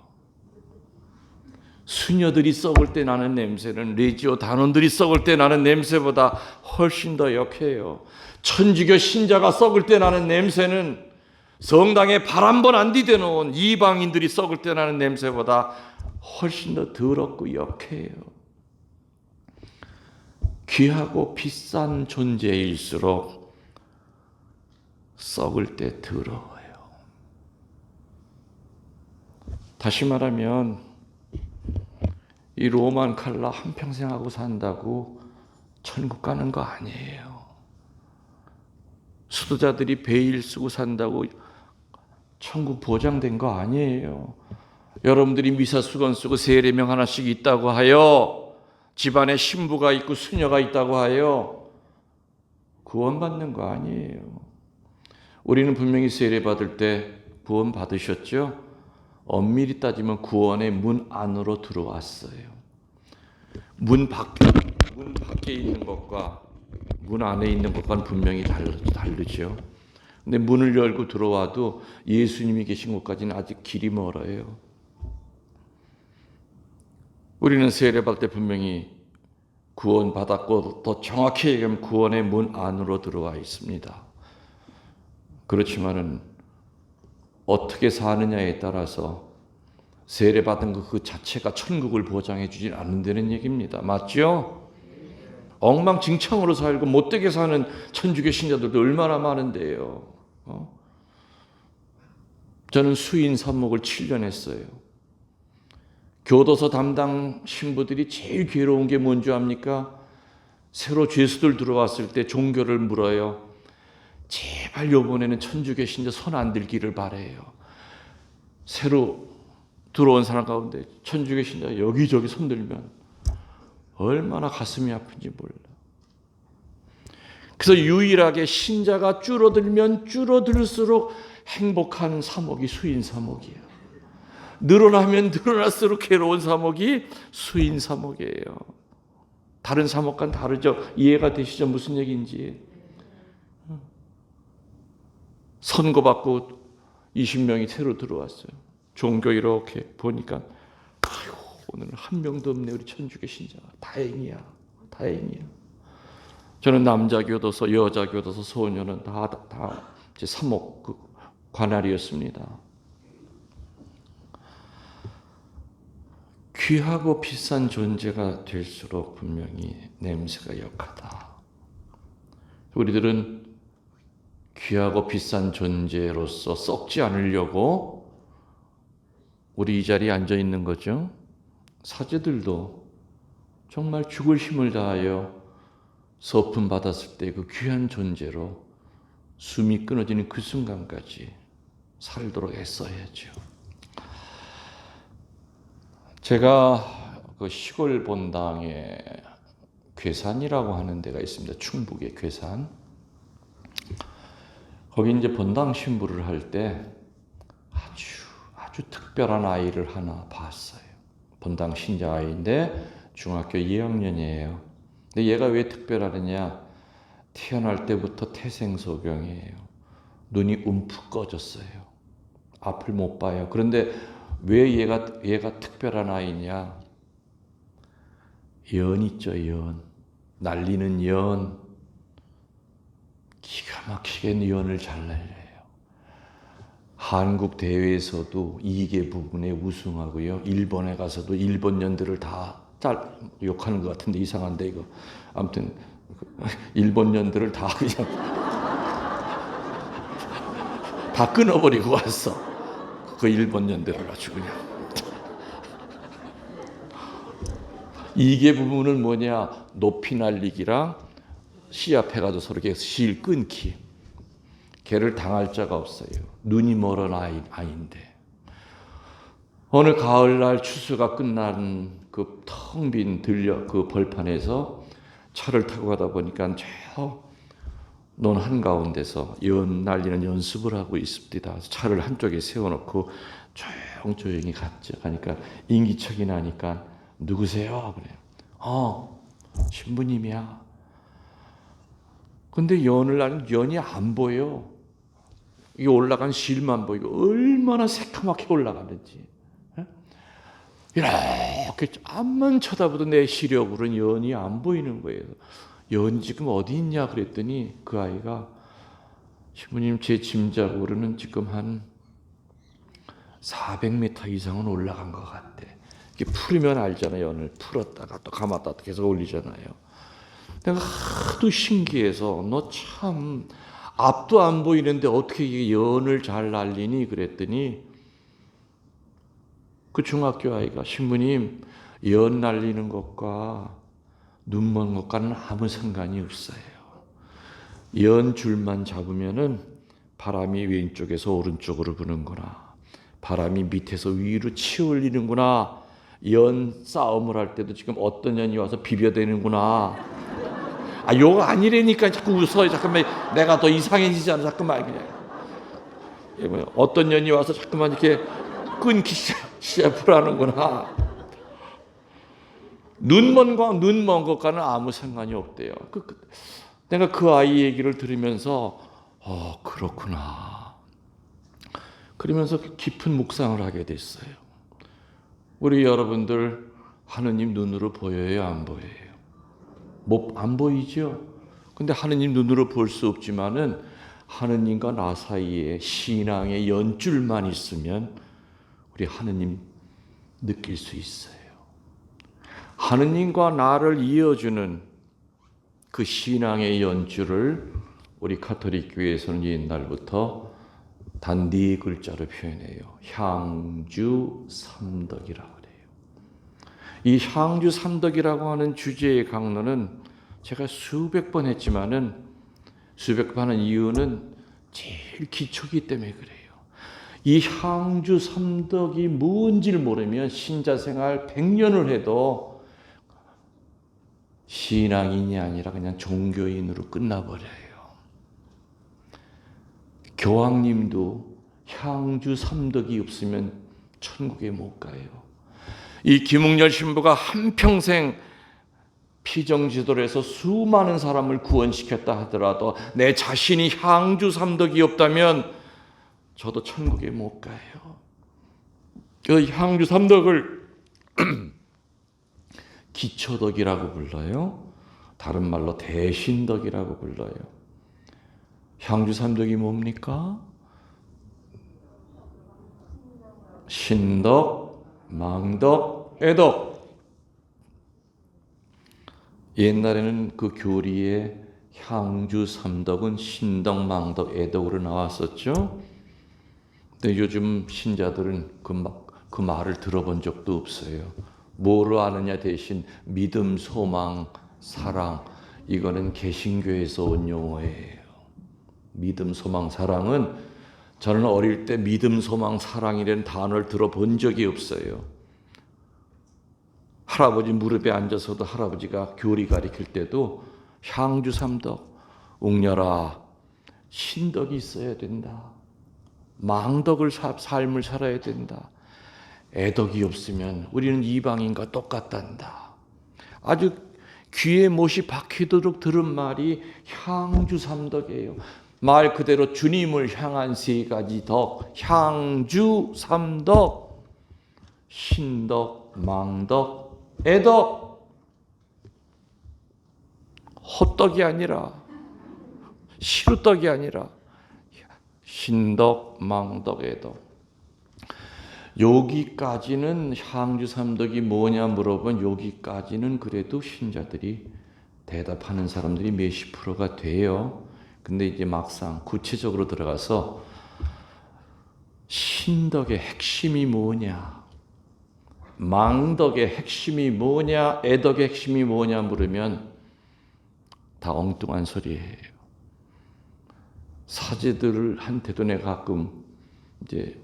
수녀들이 썩을 때 나는 냄새는 레지오 단원들이 썩을 때 나는 냄새보다 훨씬 더 역해요. 천주교 신자가 썩을 때 나는 냄새는 성당에 발 한 번 안 디뎌 놓은 이방인들이 썩을 때 나는 냄새보다 훨씬 더 더럽고 역해요. 귀하고 비싼 존재일수록 썩을 때 더러워요. 다시 말하면 이 로만 칼라 한평생 하고 산다고 천국 가는 거 아니에요. 수도자들이 베일 쓰고 산다고 천국 보장된 거 아니에요. 여러분들이 미사수건 쓰고 세례명 하나씩 있다고 하여, 집안에 신부가 있고 수녀가 있다고 하여 구원받는 거 아니에요. 우리는 분명히 세례 받을 때 구원 받으셨죠? 엄밀히 따지면 구원의 문 안으로 들어왔어요. 문 밖에 있는 것과 문 안에 있는 것과는 분명히 다르죠. 근데 문을 열고 들어와도 예수님이 계신 곳까지는 아직 길이 멀어요. 우리는 세례받을 때 분명히 구원받았고, 더 정확히 얘기하면 구원의 문 안으로 들어와 있습니다. 그렇지만은 어떻게 사느냐에 따라서 세례받은 것 그 자체가 천국을 보장해 주진 않는다는 얘기입니다. 맞죠? 엉망진창으로 살고 못되게 사는 천주교 신자들도 얼마나 많은데요. 저는 수인 사목을 7년 했어요. 교도소 담당 신부들이 제일 괴로운 게 뭔지 압니까? 새로 죄수들 들어왔을 때 종교를 물어요. 제발 요번에는 천주교 신자 손 안 들기를 바래요. 새로 들어온 사람 가운데 천주교 신자 여기저기 손 들면 얼마나 가슴이 아픈지 몰라. 그래서 유일하게 신자가 줄어들면 줄어들수록 행복한 사목이 수인 사목이에요. 늘어나면 늘어날수록 괴로운 사목이 수인 사목이에요. 다른 사목과는 다르죠? 이해가 되시죠? 무슨 얘기인지. 선고받고 20명이 새로 들어왔어요. 종교 이렇게 보니까 아이고, 오늘은 한 명도 없네 우리 천주교 신자. 다행이야. 다행이야. 저는 남자 교도소, 여자 교도소, 소녀는 다 제 사목 관할이었습니다. 귀하고 비싼 존재가 될수록 분명히 냄새가 역하다. 우리들은 귀하고 비싼 존재로서 썩지 않으려고 우리 이 자리에 앉아 있는 거죠. 사제들도 정말 죽을 힘을 다하여 서품 받았을 때 그 귀한 존재로 숨이 끊어지는 그 순간까지 살도록 애써야죠. 제가 그 시골 본당에 괴산이라고 하는 데가 있습니다. 충북의 괴산. 거기 이제 본당 신부를 할 때 아주 특별한 아이를 하나 봤어요. 본당 신자 아이인데 중학교 2학년이에요. 근데 얘가 왜 특별하느냐? 태어날 때부터 태생소경이에요. 눈이 움푹 꺼졌어요. 앞을 못 봐요. 그런데 왜 얘가 특별한 아이냐? 연 있죠, 연. 날리는 연. 기가 막히게 연을 잘 날려요. 한국 대회에서도 2개 부분에 우승하고요. 일본에 가서도 일본 연들을 다 욕하는 것 같은데 이상한데 이거. 아무튼 일본 연들을 다 그냥 다 끊어버리고 왔어. 그 일본 연들을 아주 그냥. 2개 부분은 뭐냐? 높이 날리기랑 시합해 가지고 서로 이렇게 실 끊기. 걔를 당할 자가 없어요. 눈이 멀은 아이인데. 어느 가을날 추수가 끝난 그 텅 빈 그 벌판에서 차를 타고 가다 보니까 저 논 한가운데서 연 날리는 연습을 하고 있습니다. 차를 한쪽에 세워놓고 조용히 가니까 인기척이 나니까 누구세요? 그래요. 신부님이야. 근데 연을 나는 연이 안 보여. 이게 올라간 실만 보이고 얼마나 새카맣게 올라가는지. 이렇게 앞만 쳐다보도 내 시력으로는 연이 안 보이는 거예요. 연이 지금 어디 있냐 그랬더니 그 아이가 신부님 제 짐작으로는 지금 한 400m 이상은 올라간 것 같대. 이게 풀으면 알잖아요. 연을 풀었다가 또 감았다 또 계속 올리잖아요. 내가 하도 신기해서 너 참 앞도 안 보이는데 어떻게 이게 연을 잘 날리니 그랬더니 그 중학교 아이가 신부님 연 날리는 것과 눈 먼 것과는 아무 상관이 없어요. 연 줄만 잡으면은 바람이 왼쪽에서 오른쪽으로 부는구나. 바람이 밑에서 위로 치올리는구나. 연 싸움을 할 때도 지금 어떤 연이 와서 비벼대는구나. 아, 요거 아니라니까 자꾸 웃어요. 잠깐만 내가 더 이상해지잖아. 자꾸만 그냥. 어떤 년이 와서 자꾸만 이렇게 끊기 시작하는구나. 눈 먼 것과는 아무 상관이 없대요. 내가 그 아이 얘기를 들으면서 그렇구나. 그러면서 깊은 묵상을 하게 됐어요. 우리 여러분들 하느님 눈으로 보여요, 안 보여요? 안 보이죠? 근데 하느님 눈으로 볼 수 없지만은 하느님과 나 사이에 신앙의 연줄만 있으면 우리 하느님 느낄 수 있어요. 하느님과 나를 이어주는 그 신앙의 연줄을 우리 가톨릭 교회에서는 옛날부터 단 4글자로 표현해요. 향주 삼덕이라고 그래요. 이 향주 삼덕이라고 하는 주제의 강론은 제가 수백 번 했지만은 수백 번 하는 이유는 제일 기초이기 때문에 그래요. 이 향주 삼덕이 뭔지를 모르면 신자 생활 100년을 해도 신앙인이 아니라 그냥 종교인으로 끝나버려요. 교황님도 향주 삼덕이 없으면 천국에 못 가요. 이 김웅열 신부가 한평생 피정지도를 해서 수많은 사람을 구원시켰다 하더라도 내 자신이 향주 삼덕이 없다면 저도 천국에 못 가요. 그 향주 삼덕을 기초덕이라고 불러요. 다른 말로 대신덕이라고 불러요. 향주 삼덕이 뭡니까? 신덕, 망덕, 애덕. 옛날에는 그 교리에 향주 삼덕은 신덕, 망덕, 애덕으로 나왔었죠. 근데 요즘 신자들은 그 말을 들어본 적도 없어요. 뭐로 아느냐 대신 믿음, 소망, 사랑. 이거는 개신교에서 온 용어예요. 믿음, 소망, 사랑은 저는 어릴 때 믿음, 소망, 사랑이라는 단어를 들어본 적이 없어요. 할아버지 무릎에 앉아서도 할아버지가 교리 가르칠 때도 향주 삼덕, 웅녀라 신덕이 있어야 된다. 망덕을 삶을 살아야 된다. 애덕이 없으면 우리는 이방인과 똑같단다. 아주 귀에 못이 박히도록 들은 말이 향주 삼덕이에요. 말 그대로 주님을 향한 3가지 덕, 향주 삼덕, 신덕, 망덕, 애덕. 헛덕이 아니라 시루떡이 아니라 신덕, 망덕, 애덕. 여기까지는 향주 삼덕이 뭐냐 물어본 여기까지는 그래도 신자들이 대답하는 사람들이 몇십 프로가 돼요. 근데 이제 막상 구체적으로 들어가서 신덕의 핵심이 뭐냐, 망덕의 핵심이 뭐냐, 애덕의 핵심이 뭐냐 물으면 다 엉뚱한 소리예요. 사제들한테도 내가 가끔 이제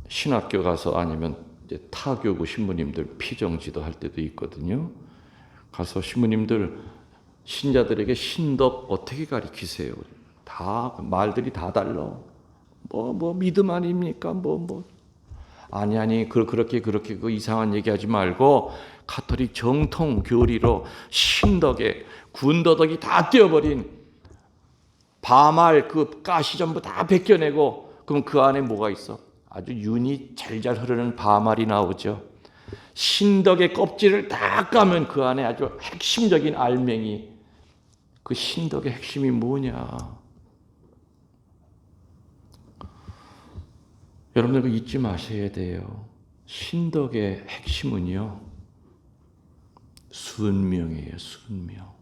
신학교 가서 아니면 이제 타교구 신부님들 피정지도 할 때도 있거든요. 가서 신부님들 신자들에게 신덕 어떻게 가르치세요? 다 말들이 다 달라. 뭐 믿음 아닙니까? 아니 그렇게 그 이상한 얘기하지 말고 가톨릭 정통 교리로 신덕에 군더더기 다 떼어버린 바말 그 가시 전부 다 벗겨내고 그럼 그 안에 뭐가 있어? 아주 윤이 잘잘 흐르는 바말이 나오죠. 신덕의 껍질을 다 까면 그 안에 아주 핵심적인 알맹이, 그 신덕의 핵심이 뭐냐? 여러분들 그 잊지 마셔야 돼요. 신덕의 핵심은요, 순명이에요. 순명.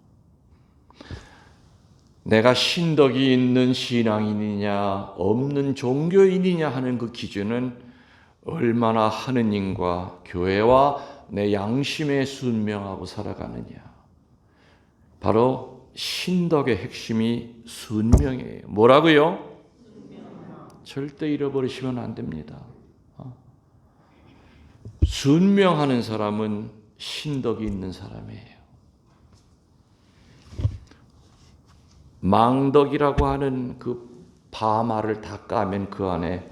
내가 신덕이 있는 신앙인이냐 없는 종교인이냐 하는 그 기준은 얼마나 하느님과 교회와 내 양심에 순명하고 살아가느냐. 바로 신덕의 핵심이 순명이에요. 뭐라고요? 절대 잃어버리시면 안 됩니다. 순명하는 사람은 신덕이 있는 사람이에요. 망덕이라고 하는 그 파마를 다 까면 그 안에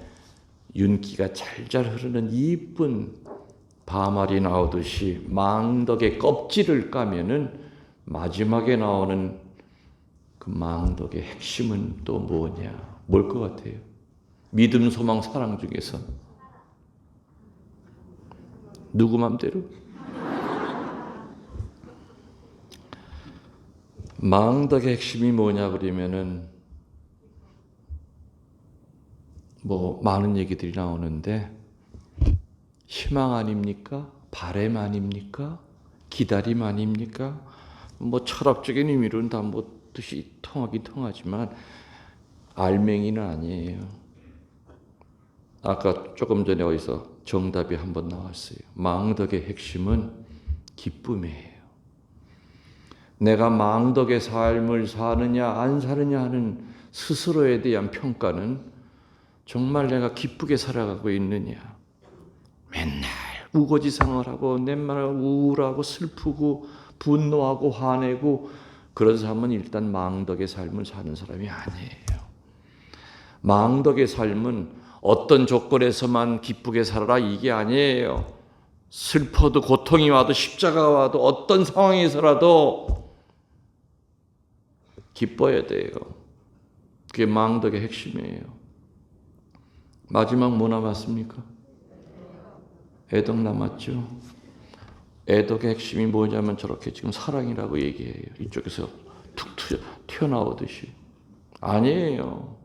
윤기가 잘잘 흐르는 이쁜 파말이 나오듯이 망덕의 껍질을 까면은 마지막에 나오는 그 망덕의 핵심은 또 뭐냐? 뭘 것 같아요? 믿음, 소망, 사랑 중에서 누구 맘대로? 망덕의 핵심이 뭐냐 그러면은 뭐 많은 얘기들이 나오는데 희망 아닙니까? 바람 아닙니까? 기다림 아닙니까? 뭐 철학적인 의미로는 다 뭐 뜻이 통하긴 통하지만 알맹이는 아니에요. 아까 조금 전에 어디서 정답이 한번 나왔어요. 망덕의 핵심은 기쁨이에요. 내가 망덕의 삶을 사느냐 안 사느냐 하는 스스로에 대한 평가는 정말 내가 기쁘게 살아가고 있느냐. 맨날 우거지상을 하고 맨날 우울하고 슬프고 분노하고 화내고 그런 사람은 일단 망덕의 삶을 사는 사람이 아니에요. 망덕의 삶은 어떤 조건에서만 기쁘게 살아라 이게 아니에요. 슬퍼도 고통이 와도 십자가가 와도 어떤 상황에서라도 기뻐야 돼요. 그게 망덕의 핵심이에요. 마지막 뭐 남았습니까? 애덕 남았죠. 애덕의 핵심이 뭐냐면 저렇게 지금 사랑이라고 얘기해요. 이쪽에서 툭 튀어나오듯이. 아니에요.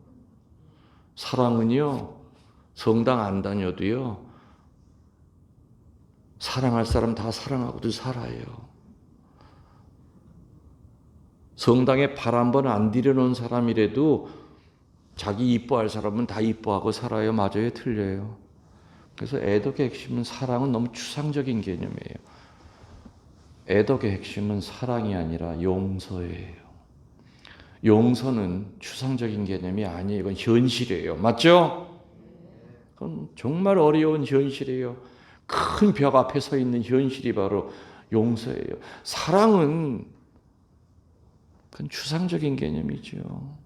사랑은요, 성당 안 다녀도요, 사랑할 사람 다 사랑하고도 살아요. 성당에 발 한 번 안 들여놓은 사람이라도 자기 이뻐할 사람은 다 이뻐하고 살아요. 맞아요? 틀려요? 그래서 애덕의 핵심은 사랑은 너무 추상적인 개념이에요. 애덕의 핵심은 사랑이 아니라 용서예요. 용서는 추상적인 개념이 아니에요. 이건 현실이에요. 맞죠? 그건 정말 어려운 현실이에요. 큰 벽 앞에 서 있는 현실이 바로 용서예요. 사랑은 그건 추상적인 개념이죠.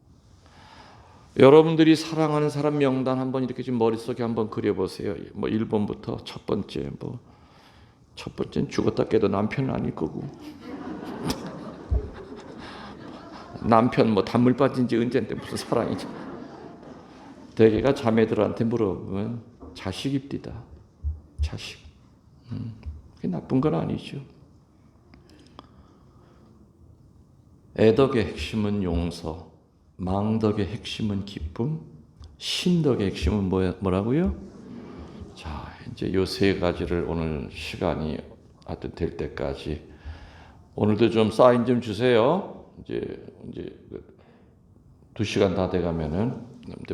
여러분들이 사랑하는 사람 명단 한번 이렇게 좀 머릿속에 한번 그려보세요. 뭐 1번부터 첫 번째, 첫 번째는 죽었다 깨도 남편은 아닐 거고. 남편 뭐 단물 빠진 지 언젠데 무슨 사랑이지. 대개가 자매들한테 물어보면 자식입니다. 자식. 그게 나쁜 건 아니죠. 애덕의 핵심은 용서, 망덕의 핵심은 기쁨, 신덕의 핵심은 뭐라고요? 자, 이제 요 세 가지를 오늘 시간이 하여튼 될 때까지 오늘도 좀 사인 좀 주세요. 이제 2시간 다 돼가면은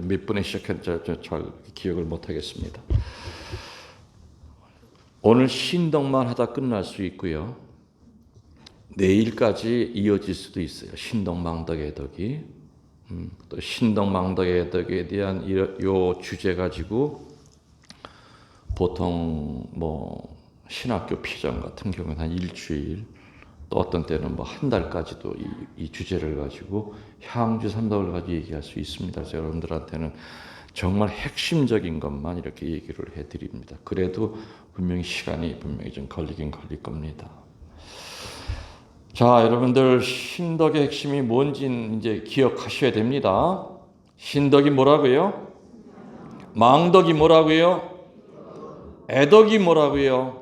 몇 분에 시작했는지 잘 기억을 못 하겠습니다. 오늘 신덕만 하다 끝날 수 있고요. 내일까지 이어질 수도 있어요. 신덕, 망덕, 애덕이. 또 신덕, 망덕, 애덕에 대한 요 주제 가지고 보통 뭐 신학교 피정 같은 경우는 한 일주일, 또 어떤 때는 뭐 한 달까지도 이 주제를 가지고 향주 삼덕을 가지고 얘기할 수 있습니다. 그래서 여러분들한테는 정말 핵심적인 것만 이렇게 얘기를 해드립니다. 그래도 분명히 시간이 좀 걸리긴 걸릴 겁니다. 자, 여러분들 신덕의 핵심이 뭔지 이제 기억하셔야 됩니다. 신덕이 뭐라고요? 망덕이 뭐라고요? 애덕이 뭐라고요?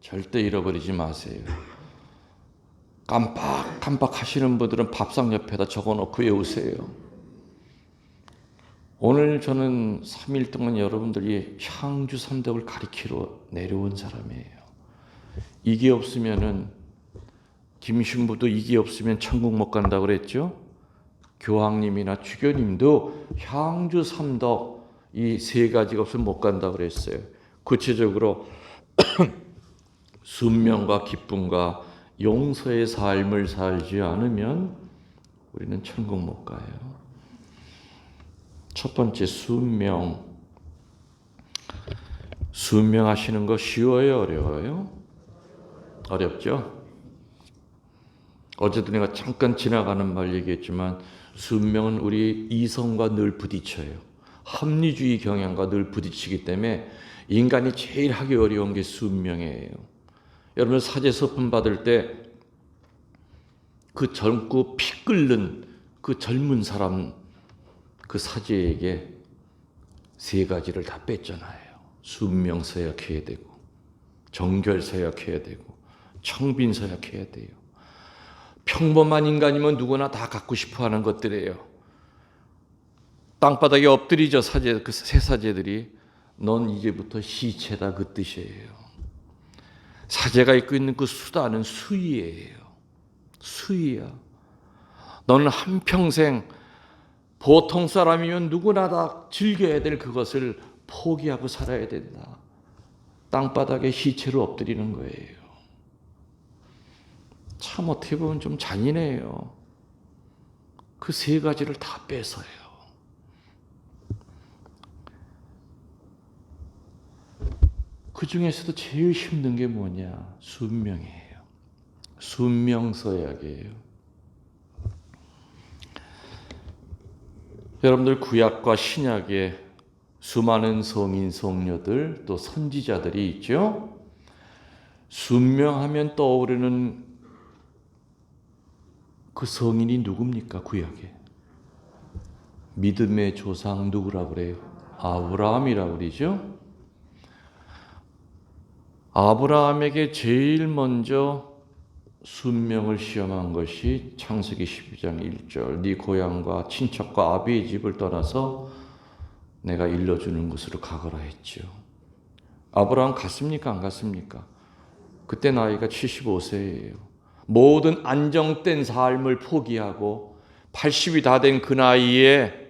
절대 잃어버리지 마세요. 깜빡 하시는 분들은 밥상 옆에다 적어놓고 외우세요. 오늘 저는 3일 동안 여러분들이 향주 삼덕을 가리키러 내려온 사람이에요. 이게 없으면은 김신부도 이게 없으면 천국 못 간다고 그랬죠. 교황님이나 주교님도 향주 삼덕 이 세 가지가 없으면 못 간다고 그랬어요. 구체적으로 순명과 기쁨과 용서의 삶을 살지 않으면 우리는 천국 못 가요. 첫 번째, 순명. 순명하시는 거 쉬워요, 어려워요? 어렵죠? 어제도 내가 잠깐 지나가는 말 얘기했지만 순명은 우리 이성과 늘 부딪혀요. 합리주의 경향과 늘 부딪히기 때문에 인간이 제일 하기 어려운 게 순명이에요. 여러분 사제서품 받을 때 그 젊고 피 끓는 그 젊은 사람 그 사제에게 세 가지를 다 뺐잖아요. 순명 서약해야 되고 정결 서약해야 되고 청빈 서약해야 돼요. 평범한 인간이면 누구나 다 갖고 싶어하는 것들이에요. 땅바닥에 엎드리죠. 그 세 사제들이. 넌 이제부터 시체다 그 뜻이에요. 사제가 입고 있는 그 수단은 수의예요. 수의야. 너는 한평생 보통 사람이면 누구나 다 즐겨야 될 그것을 포기하고 살아야 된다. 땅바닥에 시체로 엎드리는 거예요. 참 어떻게 보면 좀 잔인해요. 그 세 가지를 다 뺏어요. 그 중에서도 제일 힘든 게 뭐냐? 순명이에요. 순명서약이에요. 여러분들 구약과 신약에 수많은 성인, 성녀들 또 선지자들이 있죠. 순명하면 떠오르는 그 성인이 누굽니까? 구약에. 믿음의 조상 누구라고 그래요? 아브라함이라고 그러죠. 아브라함에게 제일 먼저 순명을 시험한 것이 창세기 12장 1절 네 고향과 친척과 아비의 집을 떠나서 내가 일러주는 곳으로 가거라 했죠. 아브라함 갔습니까? 안 갔습니까? 그때 나이가 75세예요. 모든 안정된 삶을 포기하고 80이 다 된 그 나이에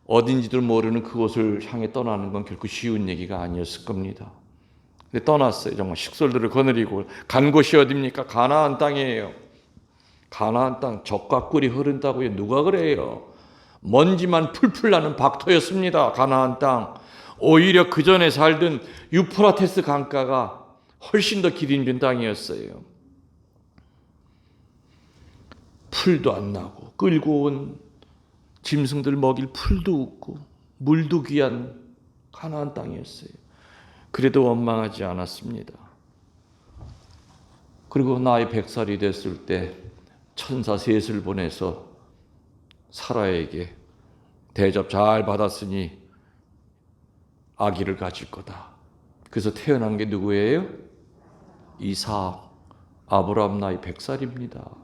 어딘지도 모르는 그곳을 향해 떠나는 건 결코 쉬운 얘기가 아니었을 겁니다. 근데 떠났어요. 정말 식솔들을 거느리고 간 곳이 어디입니까? 가나안 땅이에요. 가나안 땅 젖과 꿀이 흐른다고요. 누가 그래요? 먼지만 풀풀 나는 박토였습니다. 가나안 땅. 오히려 그 전에 살던 유프라테스 강가가 훨씬 더 기린된 땅이었어요. 풀도 안 나고 끌고 온 짐승들 먹일 풀도 없고 물도 귀한 가나안 땅이었어요. 그래도 원망하지 않았습니다. 그리고 나이 100살이 됐을 때 천사 셋을 보내서 사라에게 대접 잘 받았으니 아기를 가질 거다. 그래서 태어난 게 누구예요? 이삭. 아브라함 나이 100살입니다.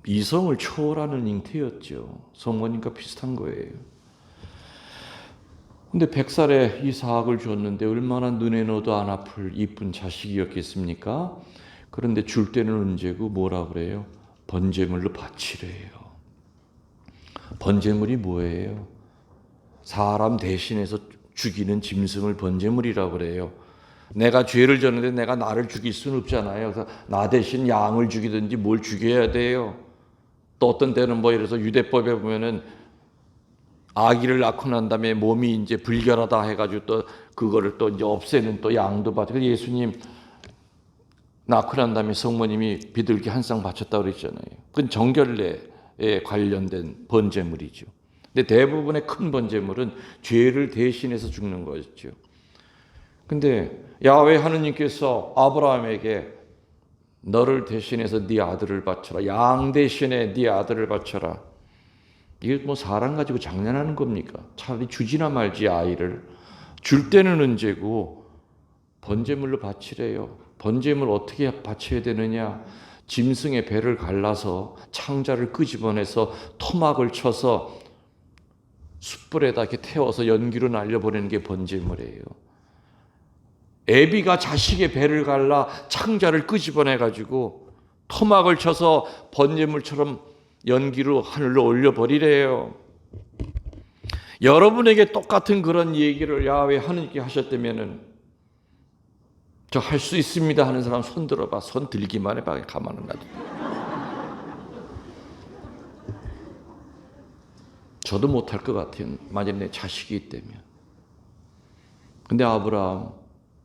이성을 초월하는 잉태였죠. 성모님과 비슷한 거예요. 근데 100살에 이삭을 줬는데 얼마나 눈에 넣어도 안 아플 이쁜 자식이었겠습니까? 그런데 줄 때는 언제고 뭐라 그래요? 번제물로 바치래요. 번제물이 뭐예요? 사람 대신해서 죽이는 짐승을 번제물이라고 그래요. 내가 죄를 졌는데 내가 나를 죽일 수는 없잖아요. 그래서 나 대신 양을 죽이든지 뭘 죽여야 돼요. 또 어떤 때는 뭐 이래서 유대법에 보면은 아기를 낳고 난 다음에 몸이 이제 불결하다 해가지고 또 그거를 또 이제 없애는 또 양도 바치고 예수님 낳고 난 다음에 성모님이 비둘기 한 쌍 바쳤다고 그랬잖아요. 그건 정결례에 관련된 번제물이죠. 근데 대부분의 큰 번제물은 죄를 대신해서 죽는 거였죠. 근데 야훼 하느님께서 아브라함에게 너를 대신해서 네 아들을 바쳐라. 양 대신에 네 아들을 바쳐라. 이게 뭐 사람 가지고 장난하는 겁니까? 차라리 주지나 말지 아이를. 줄 때는 언제고 번제물로 바치래요. 번제물 어떻게 바쳐야 되느냐? 짐승의 배를 갈라서 창자를 끄집어내서 토막을 쳐서 숯불에다 이렇게 태워서 연기로 날려보내는 게 번제물이에요. 애비가 자식의 배를 갈라 창자를 끄집어내가지고 토막을 쳐서 번제물처럼 연기로 하늘로 올려버리래요. 여러분에게 똑같은 그런 얘기를 야훼 하느님께 하셨다면은 저 할 수 있습니다 하는 사람 손 들어봐. 손 들기만 해봐. 가만은 놔둬. 저도 못할 것 같아요. 만약에 내 자식이 있다면. 근데 아브라함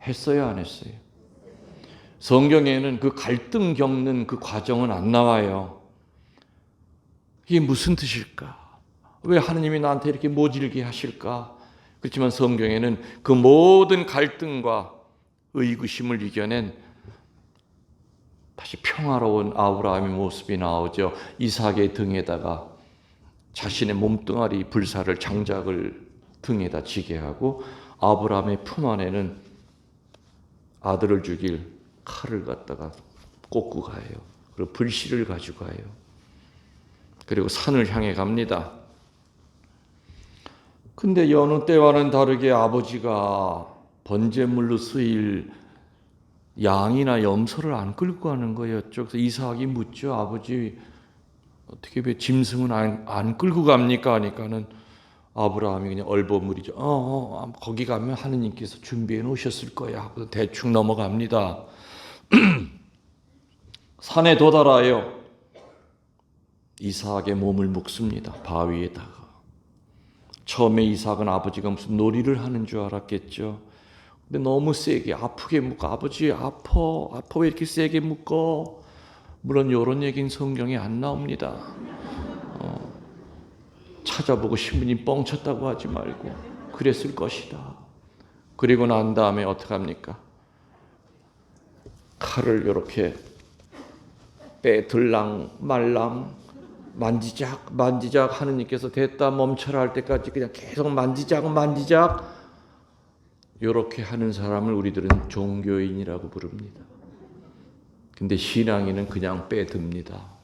했어요, 안 했어요? 성경에는 그 갈등 겪는 그 과정은 안 나와요. 이게 무슨 뜻일까? 왜 하느님이 나한테 이렇게 모질게 하실까? 그렇지만 성경에는 그 모든 갈등과 의구심을 이겨낸 다시 평화로운 아브라함의 모습이 나오죠. 이삭의 등에다가 자신의 몸뚱아리 불사를 장작을 등에다 지게 하고 아브라함의 품 안에는 아들을 죽일 칼을 갖다가 꽂고 가요. 그리고 불씨를 가지고 가요. 그리고 산을 향해 갑니다. 근데 여느 때와는 다르게 아버지가 번제물로 쓰일 양이나 염소를 안 끌고 가는 거예요. 그래서 이삭이 묻죠. 아버지 어떻게 왜 짐승은 안 끌고 갑니까? 하니까는 아브라함이 그냥 얼버무리죠. 거기 가면 하느님께서 준비해 놓으셨을 거야 하고 대충 넘어갑니다. 산에 도달하여 이삭의 몸을 묶습니다. 바위에다가. 처음에 이삭은 아버지가 무슨 놀이를 하는 줄 알았겠죠. 근데 너무 세게 아프게 묶어. 아버지 아파 왜 이렇게 세게 묶어? 물론 이런 얘기는 성경에 안 나옵니다. 찾아보고 신부님 뻥쳤다고 하지 말고 그랬을 것이다. 그리고 난 다음에 어떡합니까? 칼을 이렇게 빼들랑 말랑 만지작 하느님께서 됐다 멈춰라 할 때까지 그냥 계속 만지작 이렇게 하는 사람을 우리들은 종교인이라고 부릅니다. 근데 신앙인은 그냥 빼듭니다.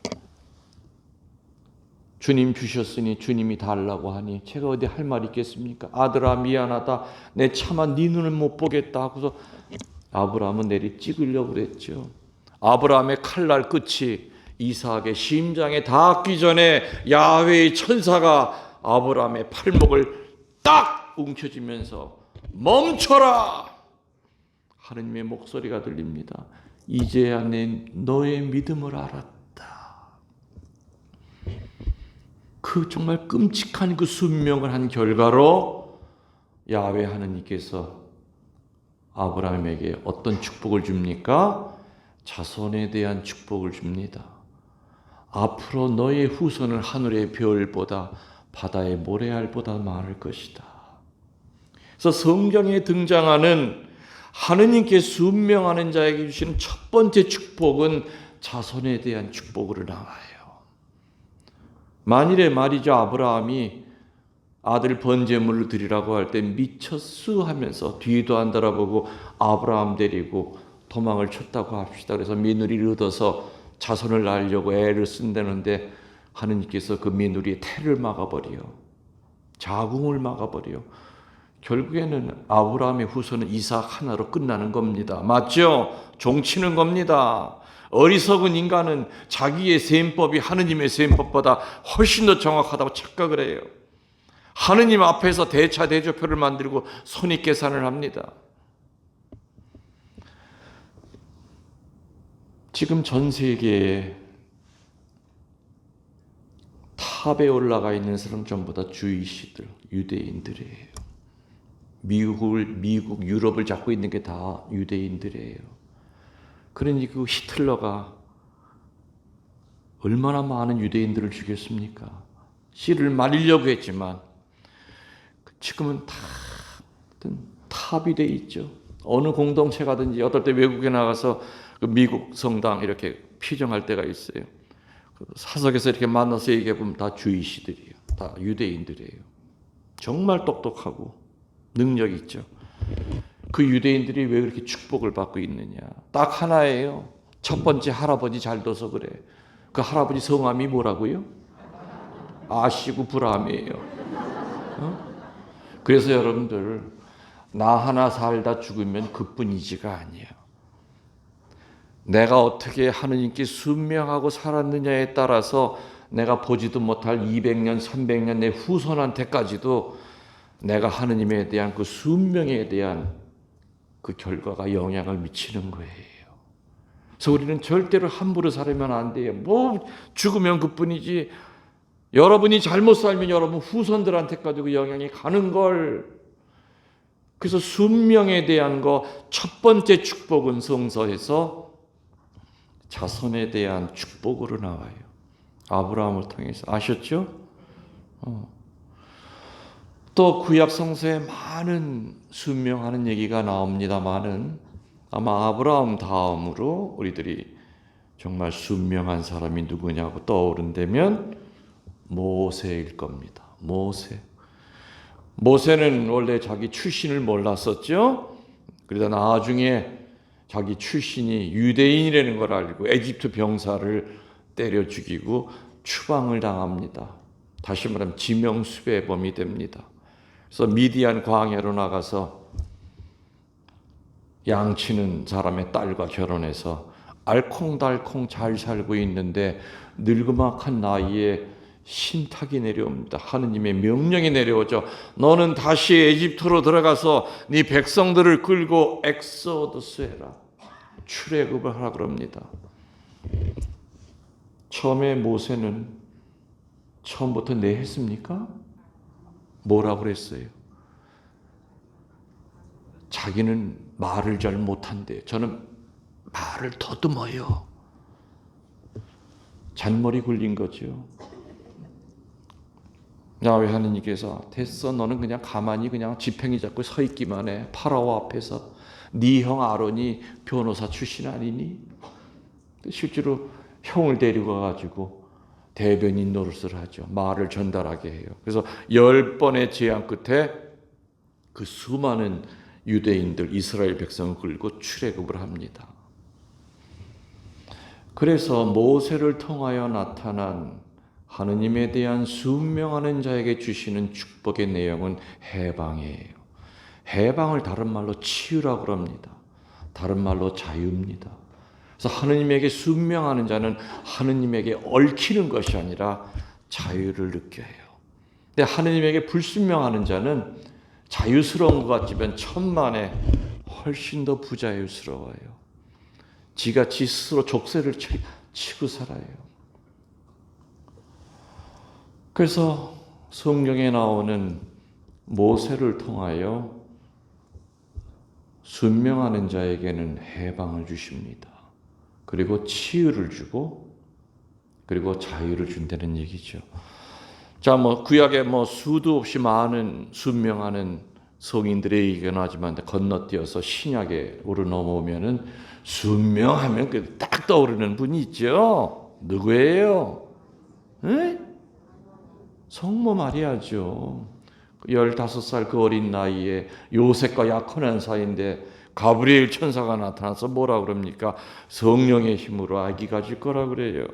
주님 주셨으니 주님이 달라고 하니 제가 어디 할 말 있겠습니까? 아들아 미안하다. 내 차마 네 눈을 못 보겠다 하고서 아브라함은 내리 찍으려고 그랬죠. 아브라함의 칼날 끝이 이삭의 심장에 닿기 전에 야훼의 천사가 아브라함의 팔목을 딱 움켜쥐면서 멈춰라! 하느님의 목소리가 들립니다. 이제야 너의 믿음을 알았다. 그 정말 끔찍한 그 순명을 한 결과로 야훼 하느님께서 아브라함에게 어떤 축복을 줍니까? 자손에 대한 축복을 줍니다. 앞으로 너의 후손은 하늘의 별보다 바다의 모래알보다 많을 것이다. 그래서 성경에 등장하는 하느님께 순명하는 자에게 주시는 첫 번째 축복은 자손에 대한 축복으로 나와요. 만일에 말이죠, 아브라함이 아들 번제물로 드리라고 할 때 미쳤수 하면서 뒤도 안 돌아보고 아브라함 데리고 도망을 쳤다고 합시다. 그래서 며느리를 얻어서 자손을 낳으려고 애를 쓴다는데 하느님께서 그 며느리의 태를 막아버려, 자궁을 막아버려. 결국에는 아브라함의 후손은 이삭 하나로 끝나는 겁니다. 맞죠? 종치는 겁니다. 어리석은 인간은 자기의 셈법이 하느님의 셈법보다 훨씬 더 정확하다고 착각을 해요. 하느님 앞에서 대차 대조표를 만들고 손익계산을 합니다. 지금 전 세계에 탑에 올라가 있는 사람 전부 다 주이시들, 유대인들이에요. 미국, 유럽을 잡고 있는 게 다 유대인들이에요. 그러니 그 히틀러가 얼마나 많은 유대인들을 죽였습니까? 씨를 말리려고 했지만 지금은 다 탑이 돼 있죠. 어느 공동체 가든지 어떨 때 외국에 나가서 그 미국 성당 이렇게 피정할 때가 있어요. 사석에서 이렇게 만나서 얘기해 보면 다 주이시들이에요. 다 유대인들이에요. 정말 똑똑하고 능력 있죠. 그 유대인들이 왜 그렇게 축복을 받고 있느냐? 딱 하나예요. 첫 번째, 할아버지 잘 둬서 그래. 그 할아버지 성함이 뭐라고요? 아시고 브라함이에요. 그래서 여러분들, 나 하나 살다 죽으면 그뿐이지가 아니에요. 내가 어떻게 하느님께 순명하고 살았느냐에 따라서 내가 보지도 못할 200년, 300년 내 후손한테까지도 내가 하느님에 대한 그 순명에 대한 그 결과가 영향을 미치는 거예요. 그래서 우리는 절대로 함부로 살면 안 돼요. 뭐 죽으면 그뿐이지. 여러분이 잘못 살면 여러분 후손들한테까지 그 영향이 가는 걸. 그래서 순명에 대한 거 첫 번째 축복은 성서에서 자손에 대한 축복으로 나와요. 아브라함을 통해서. 아셨죠? 또 구약 성서에 많은 순명하는 얘기가 나옵니다만은 아마 아브라함 다음으로 우리들이 정말 순명한 사람이 누구냐고 떠오른다면 모세일 겁니다. 모세는 원래 자기 출신을 몰랐었죠. 그러다 나중에 자기 출신이 유대인이라는 걸 알고 에집트 병사를 때려 죽이고 추방을 당합니다. 다시 말하면 지명수배범이 됩니다. 그래서 미디안 광야로 나가서 양치는 사람의 딸과 결혼해서 알콩달콩 잘 살고 있는데 늙음악한 나이에 신탁이 내려옵니다. 하느님의 명령이 내려오죠. 너는 다시 에집트로 들어가서 네 백성들을 끌고 엑소더스 해라. 출애굽을 하라 그럽니다. 처음에 모세는 처음부터 네 했습니까? 뭐라고 그랬어요? 자기는 말을 잘 못한대. 저는 말을 더듬어요. 잔머리 굴린 거죠. 야훼 하느님께서 됐어, 너는 그냥 가만히 그냥 지팡이 잡고 서 있기만 해. 파라오 앞에서. 네 형 아론이 변호사 출신 아니니? 실제로 형을 데리고 가지고 대변인 노릇을 하죠. 말을 전달하게 해요. 그래서 10번의 제안 끝에 그 수많은 유대인들, 이스라엘 백성을 끌고 출애굽을 합니다. 그래서 모세를 통하여 나타난 하느님에 대한 순명하는 자에게 주시는 축복의 내용은 해방이에요. 해방을 다른 말로 치유라고 합니다. 다른 말로 자유입니다. 그래서 하느님에게 순명하는 자는 하느님에게 얽히는 것이 아니라 자유를 느껴요. 근데 하느님에게 불순명하는 자는 자유스러운 것 같지만 천만에 훨씬 더 부자유스러워요. 지가 지 스스로 족쇄를 치고 살아요. 그래서 성경에 나오는 모세를 통하여 순명하는 자에게는 해방을 주십니다. 그리고 치유를 주고 그리고 자유를 준다는 얘기죠. 자, 구약에 수도 없이 많은 순명하는 성인들의 얘기가 나지만 건너뛰어서 신약에 오르 넘어오면은 순명하면 딱 떠오르는 분이 있죠. 누구예요? 에? 성모 마리아죠. 15살 그 어린 나이에 요셉과 약혼한 사이인데 가브리엘 천사가 나타나서 뭐라 그럽니까? 성령의 힘으로 아기가 질 거라 그래요.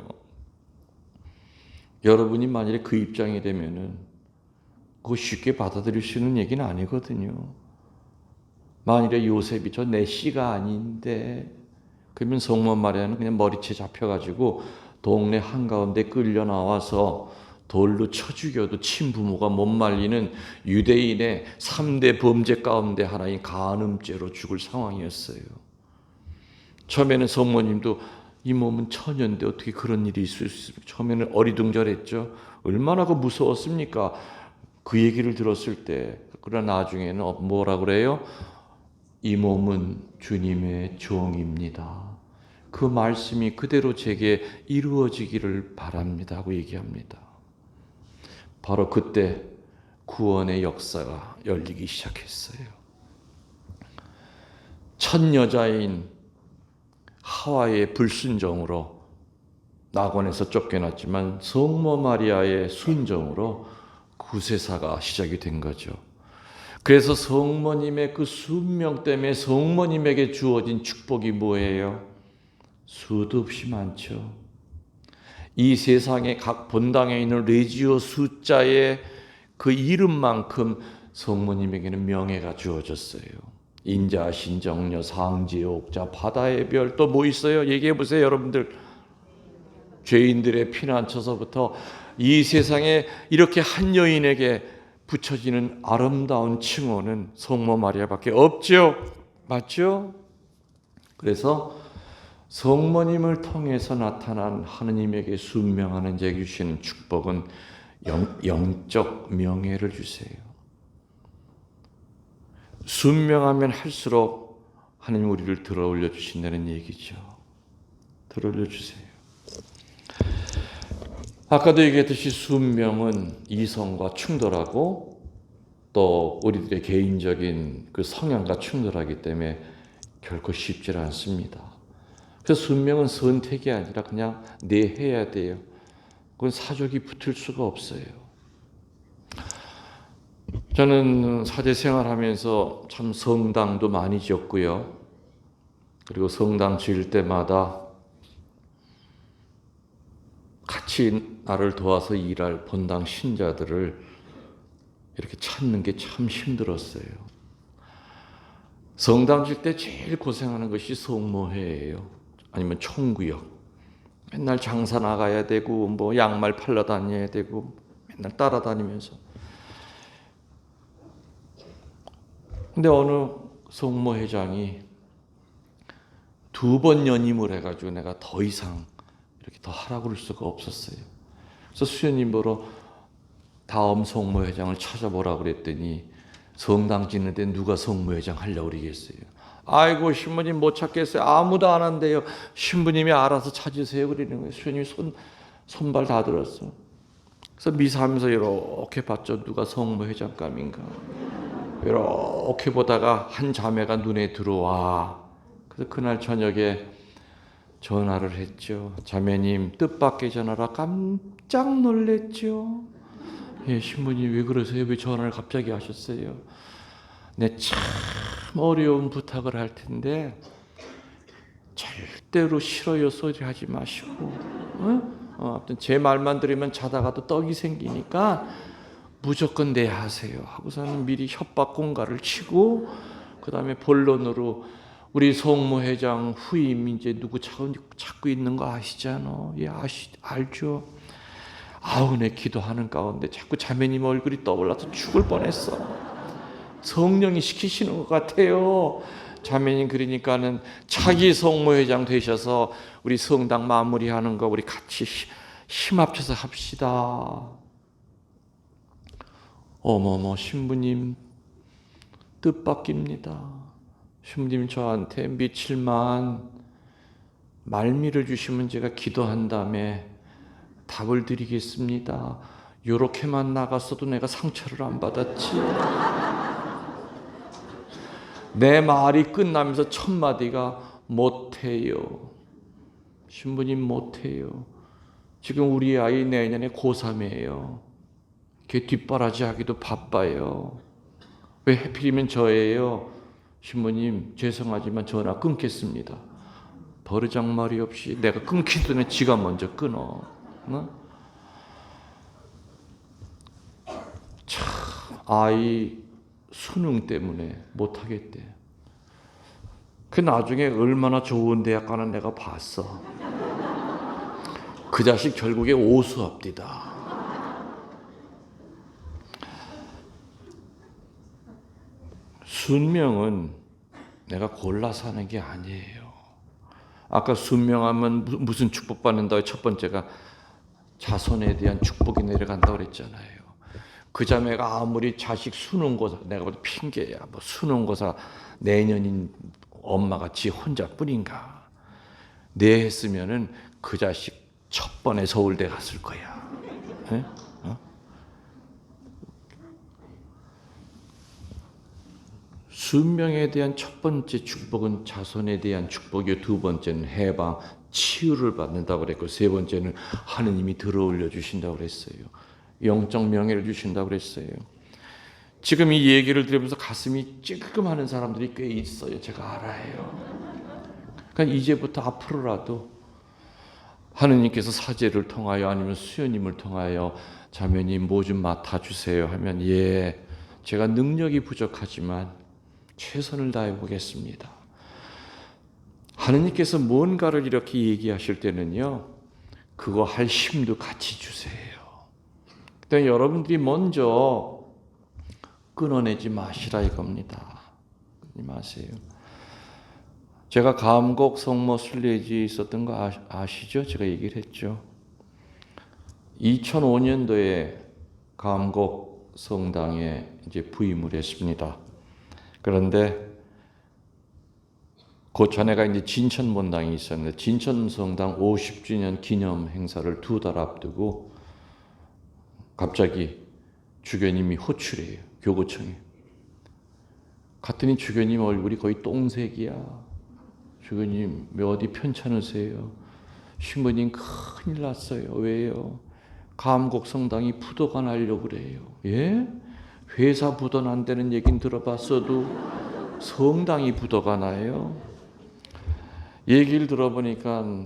여러분이 만일에 그 입장이 되면은 그거 쉽게 받아들일 수 있는 얘기는 아니거든요. 만일에 요셉이 저 내 씨가 아닌데 그러면 성모 마리아는 그냥 머리채 잡혀가지고 동네 한가운데 끌려 나와서 돌로 쳐 죽여도 친부모가 못 말리는 유대인의 3대 범죄 가운데 하나인 간음죄로 죽을 상황이었어요. 처음에는 성모님도 이 몸은 처녀인데 어떻게 그런 일이 있을 수 있습니까? 처음에는 어리둥절했죠. 얼마나 무서웠습니까? 그 얘기를 들었을 때. 그러나 나중에는 뭐라 그래요? 이 몸은 주님의 종입니다. 그 말씀이 그대로 제게 이루어지기를 바랍니다 하고 얘기합니다. 바로 그때 구원의 역사가 열리기 시작했어요. 첫 여자인 하와의 불순종으로 낙원에서 쫓겨났지만 성모 마리아의 순종으로 구세사가 시작이 된 거죠. 그래서 성모님의 그 순명 때문에 성모님에게 주어진 축복이 뭐예요? 수도 없이 많죠. 이 세상의 각 본당에 있는 레지오 숫자의 그 이름만큼 성모님에게는 명예가 주어졌어요. 인자, 신정녀, 상지, 옥자, 바다의 별, 또 뭐 있어요? 얘기해 보세요, 여러분들. 죄인들의 피난처서부터 이 세상에 이렇게 한 여인에게 붙여지는 아름다운 칭호는 성모 마리아밖에 없죠. 맞죠? 그래서 성모님을 통해서 나타난 하느님에게 순명하는 자에게 주시는 축복은 영적 명예를 주세요. 순명하면 할수록 하느님 우리를 들어올려 주신다는 얘기죠. 들어올려 주세요. 아까도 얘기했듯이 순명은 이성과 충돌하고 또 우리들의 개인적인 그 성향과 충돌하기 때문에 결코 쉽지 않습니다. 그래서 순명은 선택이 아니라 그냥 내해야 돼요. 그건 사족이 붙을 수가 없어요. 저는 사제 생활하면서 참 성당도 많이 지었고요. 그리고 성당 지을 때마다 같이 나를 도와서 일할 본당 신자들을 이렇게 찾는 게 참 힘들었어요. 성당 질 때 제일 고생하는 것이 성모회예요. 아니면 총구역. 맨날 장사 나가야 되고 뭐 양말 팔러 다녀야 되고 맨날 따라다니면서. 근데 어느 성모회장이 2번 연임을 해가지고 내가 더 이상 이렇게 더 하라고 그럴 수가 없었어요. 그래서 수녀님 보러 다음 성모회장을 찾아보라고 그랬더니 성당 짓는데 누가 성모회장 하려고 그러겠어요. 아이고 신부님 못 찾겠어요. 아무도 안 한대요. 신부님이 알아서 찾으세요. 그러는 거예요. 수녀님이 손발 다 들었어. 그래서 미사하면서 이렇게 봤죠. 누가 성모회장감인가. 이렇게 보다가 한 자매가 눈에 들어와. 그래서 그날 저녁에 전화를 했죠. 자매님 뜻밖의 전화라 깜짝 놀랬죠. 예, 신부님 왜 그러세요? 왜 전화를 갑자기 하셨어요? 네, 참 어려운 부탁을 할 텐데 절대로 싫어요 소리 하지 마시고 아무튼 제 말만 들으면 자다가도 떡이 생기니까 무조건 네 하세요 하고서는 미리 협박 공갈을 치고 그 다음에 본론으로 우리 성모회장 후임 이제 누구 찾고 있는 거 아시잖아. 예, 알죠. 아우 내 기도하는 가운데 자꾸 자매님 얼굴이 떠올라서 죽을 뻔했어. 성령이 시키시는 것 같아요. 자매님 그러니까는 차기 성모회장 되셔서 우리 성당 마무리하는 거 우리 같이 힘 합쳐서 합시다. 어머머 신부님 뜻밖입니다. 신부님 저한테 며칠만 말미를 주시면 제가 기도한 다음에 답을 드리겠습니다. 요렇게만 나갔어도 내가 상처를 안 받았지. 내 말이 끝나면서 첫 마디가 못해요. 신부님 못해요. 지금 우리 아이 내년에 고3이에요. 걔 뒷바라지 하기도 바빠요. 왜 하필이면 저예요. 신부님 죄송하지만 전화 끊겠습니다. 버르장머리 없이 내가 끊기기 전에 지가 먼저 끊어. 참 아이 수능 때문에 못하겠대. 그 나중에 얼마나 좋은 대학 가는 내가 봤어. 그 자식 결국에 오수합디다. 순명은 내가 골라서 하는 게 아니에요. 아까 순명하면 무슨 축복받는다고 첫 번째가 자손에 대한 축복이 내려간다고 그랬잖아요. 그 자매가 아무리 자식 수능고사 내가 봐도 핑계야. 뭐 수능고사 내년인 엄마가 지 혼자뿐인가. 내 했으면은 그 자식 첫 번에 서울대 갔을 거야. 네? 순명에 대한 첫 번째 축복은 자손에 대한 축복이요. 두 번째는 해방, 치유를 받는다고 그랬고 세 번째는 하느님이 들어올려 주신다고 그랬어요. 영적 명예를 주신다고 그랬어요. 지금 이 얘기를 들으면서 가슴이 찔끔하는 사람들이 꽤 있어요. 제가 알아요. 그러니까 이제부터 앞으로라도 하느님께서 사제를 통하여 아니면 수녀님을 통하여 자매님 뭐 좀 맡아주세요 하면 예, 제가 능력이 부족하지만 최선을 다해 보겠습니다. 하느님께서 뭔가를 이렇게 얘기하실 때는요, 그거 할 힘도 같이 주세요. 그때 여러분들이 먼저 끊어내지 마시라 이겁니다. 끊지 마세요. 제가 감곡 성모 순례지 있었던 거 아시죠? 제가 얘기를 했죠. 2005년도에 감곡 성당에 이제 부임을 했습니다. 그런데 그 전에가 이제 진천본당이 있었는데 진천성당 50주년 기념 행사를 2달 앞두고 갑자기 주교님이 호출해요. 교구청에. 갔더니 주교님 얼굴이 거의 똥색이야. 주교님 왜 어디 편찮으세요? 신부님 큰일 났어요. 왜요? 감곡 성당이 부도가 나려고 그래요. 예? 회사 부도 난다는 얘긴 들어봤어도 성당이 부도가 나요? 얘기를 들어보니까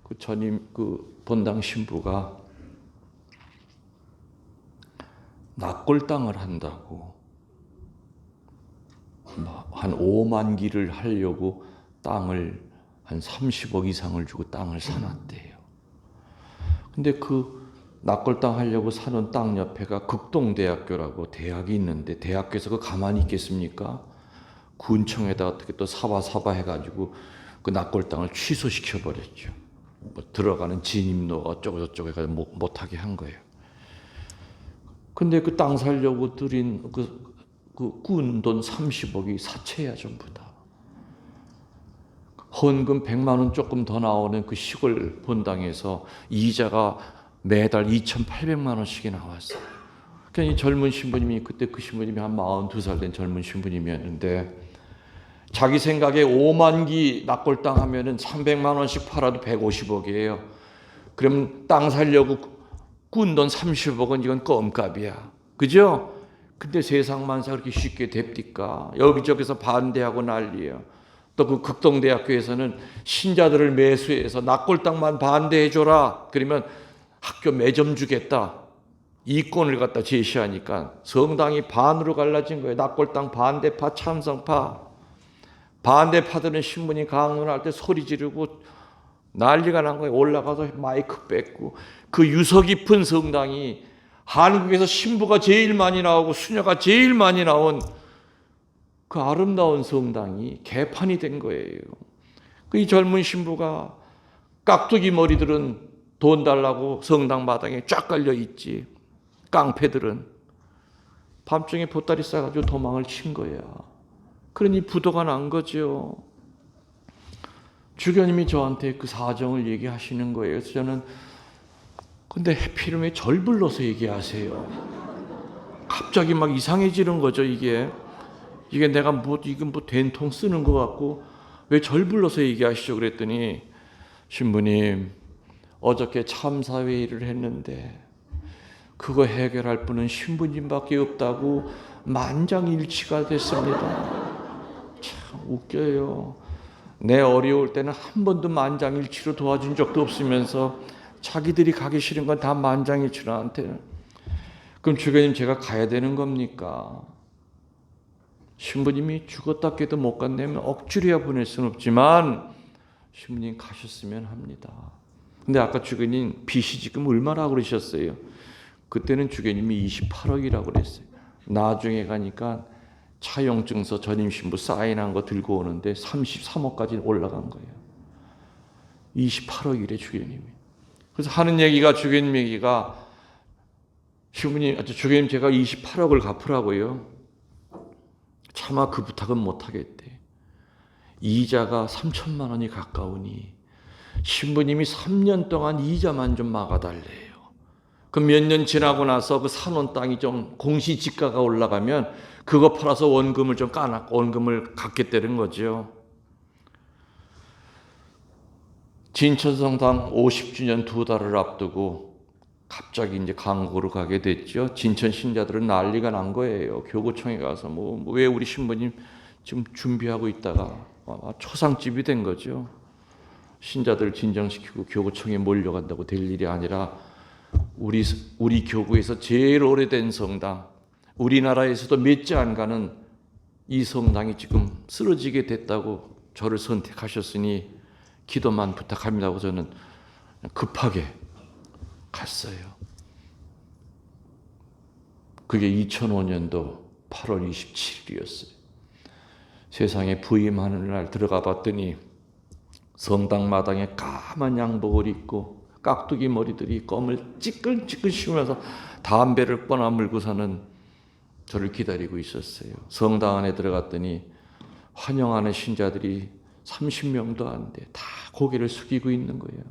그 전임 그 본당 신부가 납골당을 한다고 한 5만 기를 하려고 땅을 한 30억 이상을 주고 땅을 사놨대요. 근데 그 납골당 하려고 사는 땅 옆에가 극동대학교라고 대학이 있는데 대학교에서 그 가만히 있겠습니까? 군청에다 어떻게 또 사바 해가지고 그 납골당을 취소시켜 버렸죠. 뭐 들어가는 진입로 어쩌고 저쩌고 해가지고 못하게 한 거예요. 근데 그 땅 살려고 들인 그 꾼 돈 30억이 사채야 전부 다. 헌금 100만 원 조금 더 나오는 그 시골 본당에서 이자가 매달 2,800만 원씩이 나왔어요. 그러니까 이 젊은 신부님이 그때 그 신부님이 한 42살 된 젊은 신부님이었는데 자기 생각에 5만 기 납골당 하면은 300만 원씩 팔아도 150억이에요. 그럼 땅 살려고 꾼 돈 30억은 이건 껌값이야. 그죠? 근데 세상만사 그렇게 쉽게 됩니까? 여기저기서 반대하고 난리예요. 또 그 극동대학교에서는 신자들을 매수해서 납골당만 반대해줘라. 그러면 학교 매점 주겠다. 이권을 갖다 제시하니까 성당이 반으로 갈라진 거예요. 납골당 반대파, 찬성파. 반대파들은 신부님 강론할 때 소리 지르고 난리가 난 거예요. 올라가서 마이크 뺏고. 그 유서 깊은 성당이 한국에서 신부가 제일 많이 나오고 수녀가 제일 많이 나온 그 아름다운 성당이 개판이 된 거예요. 이 젊은 신부가 깍두기 머리들은 돈 달라고 성당 마당에 쫙 깔려 있지. 깡패들은 밤중에 보따리 싸가지고 도망을 친 거야. 그러니 부도가 난 거죠. 주교님이 저한테 그 사정을 얘기하시는 거예요. 그래서 저는 근데 해필이면 왜 절 불러서 얘기하세요? 갑자기 막 이상해지는 거죠. 이게 내가 이건 된통 쓰는 것 같고 왜 절 불러서 얘기하시죠? 그랬더니 신부님 어저께 참사회의를 했는데 그거 해결할 분은 신부님밖에 없다고 만장일치가 됐습니다. 참 웃겨요. 내 어려울 때는 한 번도 만장일치로 도와준 적도 없으면서 자기들이 가기 싫은 건 다 만장일치로 나한테는. 그럼 주교님 제가 가야 되는 겁니까? 신부님이 죽었다 깨도 못 간다면 억지로야 보낼 수는 없지만 신부님 가셨으면 합니다. 근데 아까 주교님 빚이 지금 얼마나 그러셨어요? 그때는 주교님이 28억이라고 그랬어요. 나중에 가니까 차용증서 전임 신부 사인한 거 들고 오는데 33억까지 올라간 거예요. 28억이래 주교님이. 그래서 하는 얘기가 주교님 얘기가 주교님 제가 28억을 갚으라고요. 차마 그 부탁은 못 하겠대. 이자가 3천만 원이 가까우니 신부님이 3년 동안 이자만 좀 막아달래요. 그 몇 년 지나고 나서 그 사놓은 땅이 좀 공시지가가 올라가면 그거 팔아서 원금을 좀 까놨고 원금을 갚겠다는 거죠. 진천성당 50주년 2달을 앞두고 갑자기 이제 강국으로 가게 됐죠. 진천 신자들은 난리가 난 거예요. 교구청에 가서 왜 우리 신부님 지금 준비하고 있다가 초상집이 된 거죠. 신자들 진정시키고 교구청에 몰려간다고 될 일이 아니라 우리 교구에서 제일 오래된 성당, 우리나라에서도 몇 지 안 가는 이 성당이 지금 쓰러지게 됐다고 저를 선택하셨으니 기도만 부탁합니다고 저는 급하게 갔어요. 그게 2005년도 8월 27일이었어요. 세상에 부임하는 날 들어가 봤더니 성당 마당에 까만 양복을 입고 깍두기 머리들이 껌을 찌끌찌끌 씹으면서 담배를 꺼나물고서는 저를 기다리고 있었어요. 성당 안에 들어갔더니 환영하는 신자들이 30명도 안 돼. 다 고개를 숙이고 있는 거예요.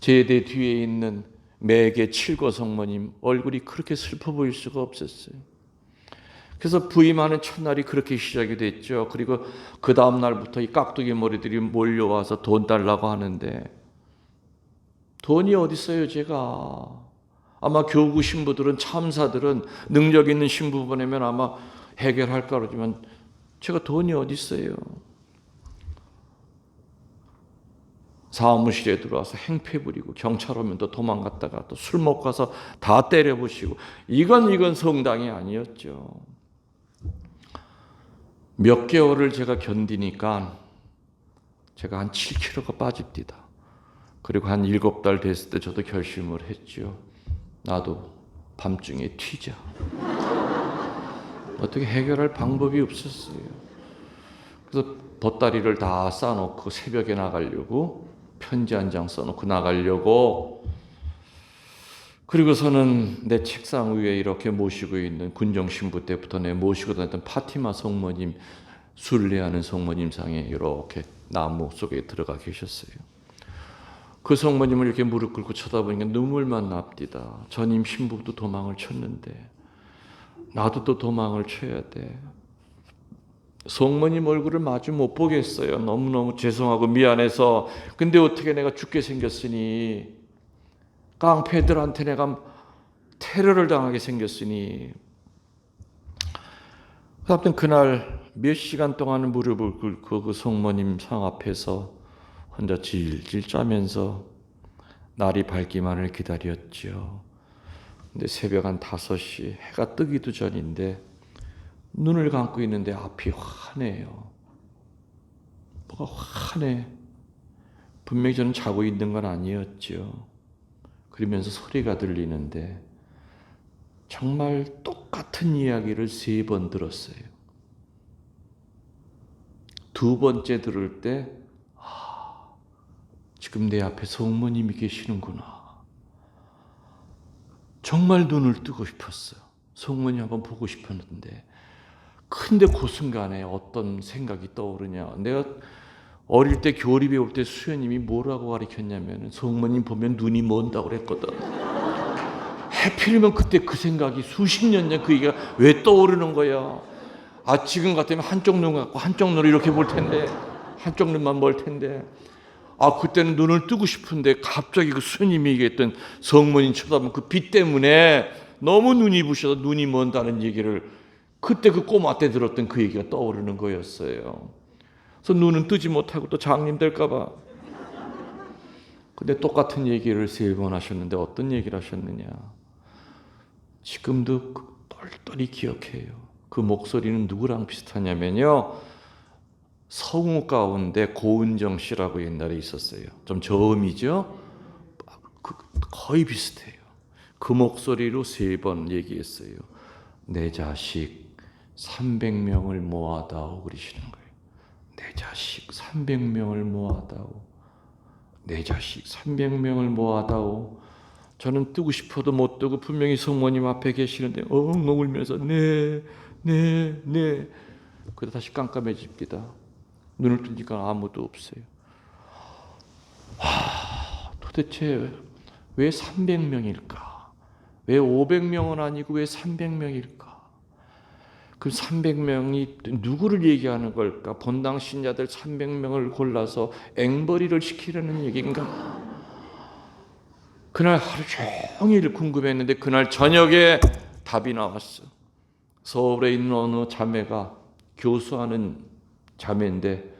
제대 뒤에 있는 매개 칠거 성모님 얼굴이 그렇게 슬퍼 보일 수가 없었어요. 그래서 부임하는 첫날이 그렇게 시작이 됐죠. 그리고 그 다음 날부터 이 깍두기 머리들이 몰려와서 돈 달라고 하는데 돈이 어디 있어요, 제가. 아마 교구 신부들은, 참사들은 능력 있는 신부 보내면 아마 해결할까 그러지만 제가 돈이 어디 있어요. 사무실에 들어와서 행패 부리고 경찰 오면 또 도망갔다가 또 술 먹고 가서 다 때려부시고 이건 성당이 아니었죠. 몇 개월을 제가 견디니까 제가 한 7kg가 빠집니다. 그리고 한 7달 됐을 때 저도 결심을 했죠. 나도 밤중에 튀자. 어떻게 해결할 방법이 없었어요. 그래서 덧다리를 다 싸놓고 새벽에 나가려고 편지 한 장 써놓고 나가려고 그리고서는 내 책상 위에 이렇게 모시고 있는 군정신부 때부터 내 모시고 다녔던 파티마 성모님 순례하는 성모님 상에 이렇게 나무 속에 들어가 계셨어요. 그 성모님을 이렇게 무릎 꿇고 쳐다보니까 눈물만 납디다. 전임 신부도 도망을 쳤는데 나도 또 도망을 쳐야 돼. 성모님 얼굴을 마주 못 보겠어요. 너무너무 죄송하고 미안해서. 근데 어떻게 내가 죽게 생겼으니, 깡패들한테 내가 테러를 당하게 생겼으니. 아무튼 그날 몇 시간 동안 무릎을 꿇고 그 성모님 상 앞에서 혼자 질질 짜면서 날이 밝기만을 기다렸죠. 근데 새벽 한 5시 해가 뜨기도 전인데 눈을 감고 있는데 앞이 환해요. 뭐가 환해. 분명히 저는 자고 있는 건 아니었죠. 그러면서 소리가 들리는데 정말 똑같은 이야기를 3번 들었어요. 2번째 들을 때 지금 내 앞에 성모님이 계시는구나. 정말 눈을 뜨고 싶었어요. 성모님 한번 보고 싶었는데 근데 그 순간에 어떤 생각이 떠오르냐. 내가 어릴 때 교리 배울 때 수녀님이 뭐라고 가르쳤냐면 성모님 보면 눈이 먼다고 그랬거든. 해필이면 그때 그 생각이 수십 년 전 그 얘기가 왜 떠오르는 거야. 지금 같으면 한쪽 눈 갖고 한쪽 눈을 이렇게 볼 텐데 한쪽 눈만 볼 텐데 그때는 눈을 뜨고 싶은데 갑자기 그 수녀님이 얘기했던 성모님 쳐다보면 그 빛 때문에 너무 눈이 부셔서 눈이 먼다는 얘기를 그때 그 꼬마 때 들었던 그 얘기가 떠오르는 거였어요. 그래서 눈은 뜨지 못하고 또 장님 될까 봐. 근데 똑같은 얘기를 3번 하셨는데 어떤 얘기를 하셨느냐. 지금도 똘똘히 기억해요. 그 목소리는 누구랑 비슷하냐면요. 성우 가운데 고은정 씨라고 옛날에 있었어요. 좀 저음이죠. 거의 비슷해요. 그 목소리로 3번 얘기했어요. 내 자식 300명을 모아다오 그러시는 거예요. 내 자식 300명을 모아다오. 내 자식 300명을 모아다오. 저는 뜨고 싶어도 못 뜨고 분명히 성모님 앞에 계시는데 엉엉 울면서 네. 그러다 다시 깜깜해집니다. 눈을 뜨니까 아무도 없어요. 도대체 왜 300명일까? 왜 500명은 아니고 왜 300명일까? 그 300명이 누구를 얘기하는 걸까? 본당 신자들 300명을 골라서 앵벌이를 시키려는 얘기인가? 그날 하루 종일 궁금했는데 그날 저녁에 답이 나왔어. 서울에 있는 어느 자매가 교수하는 자매인데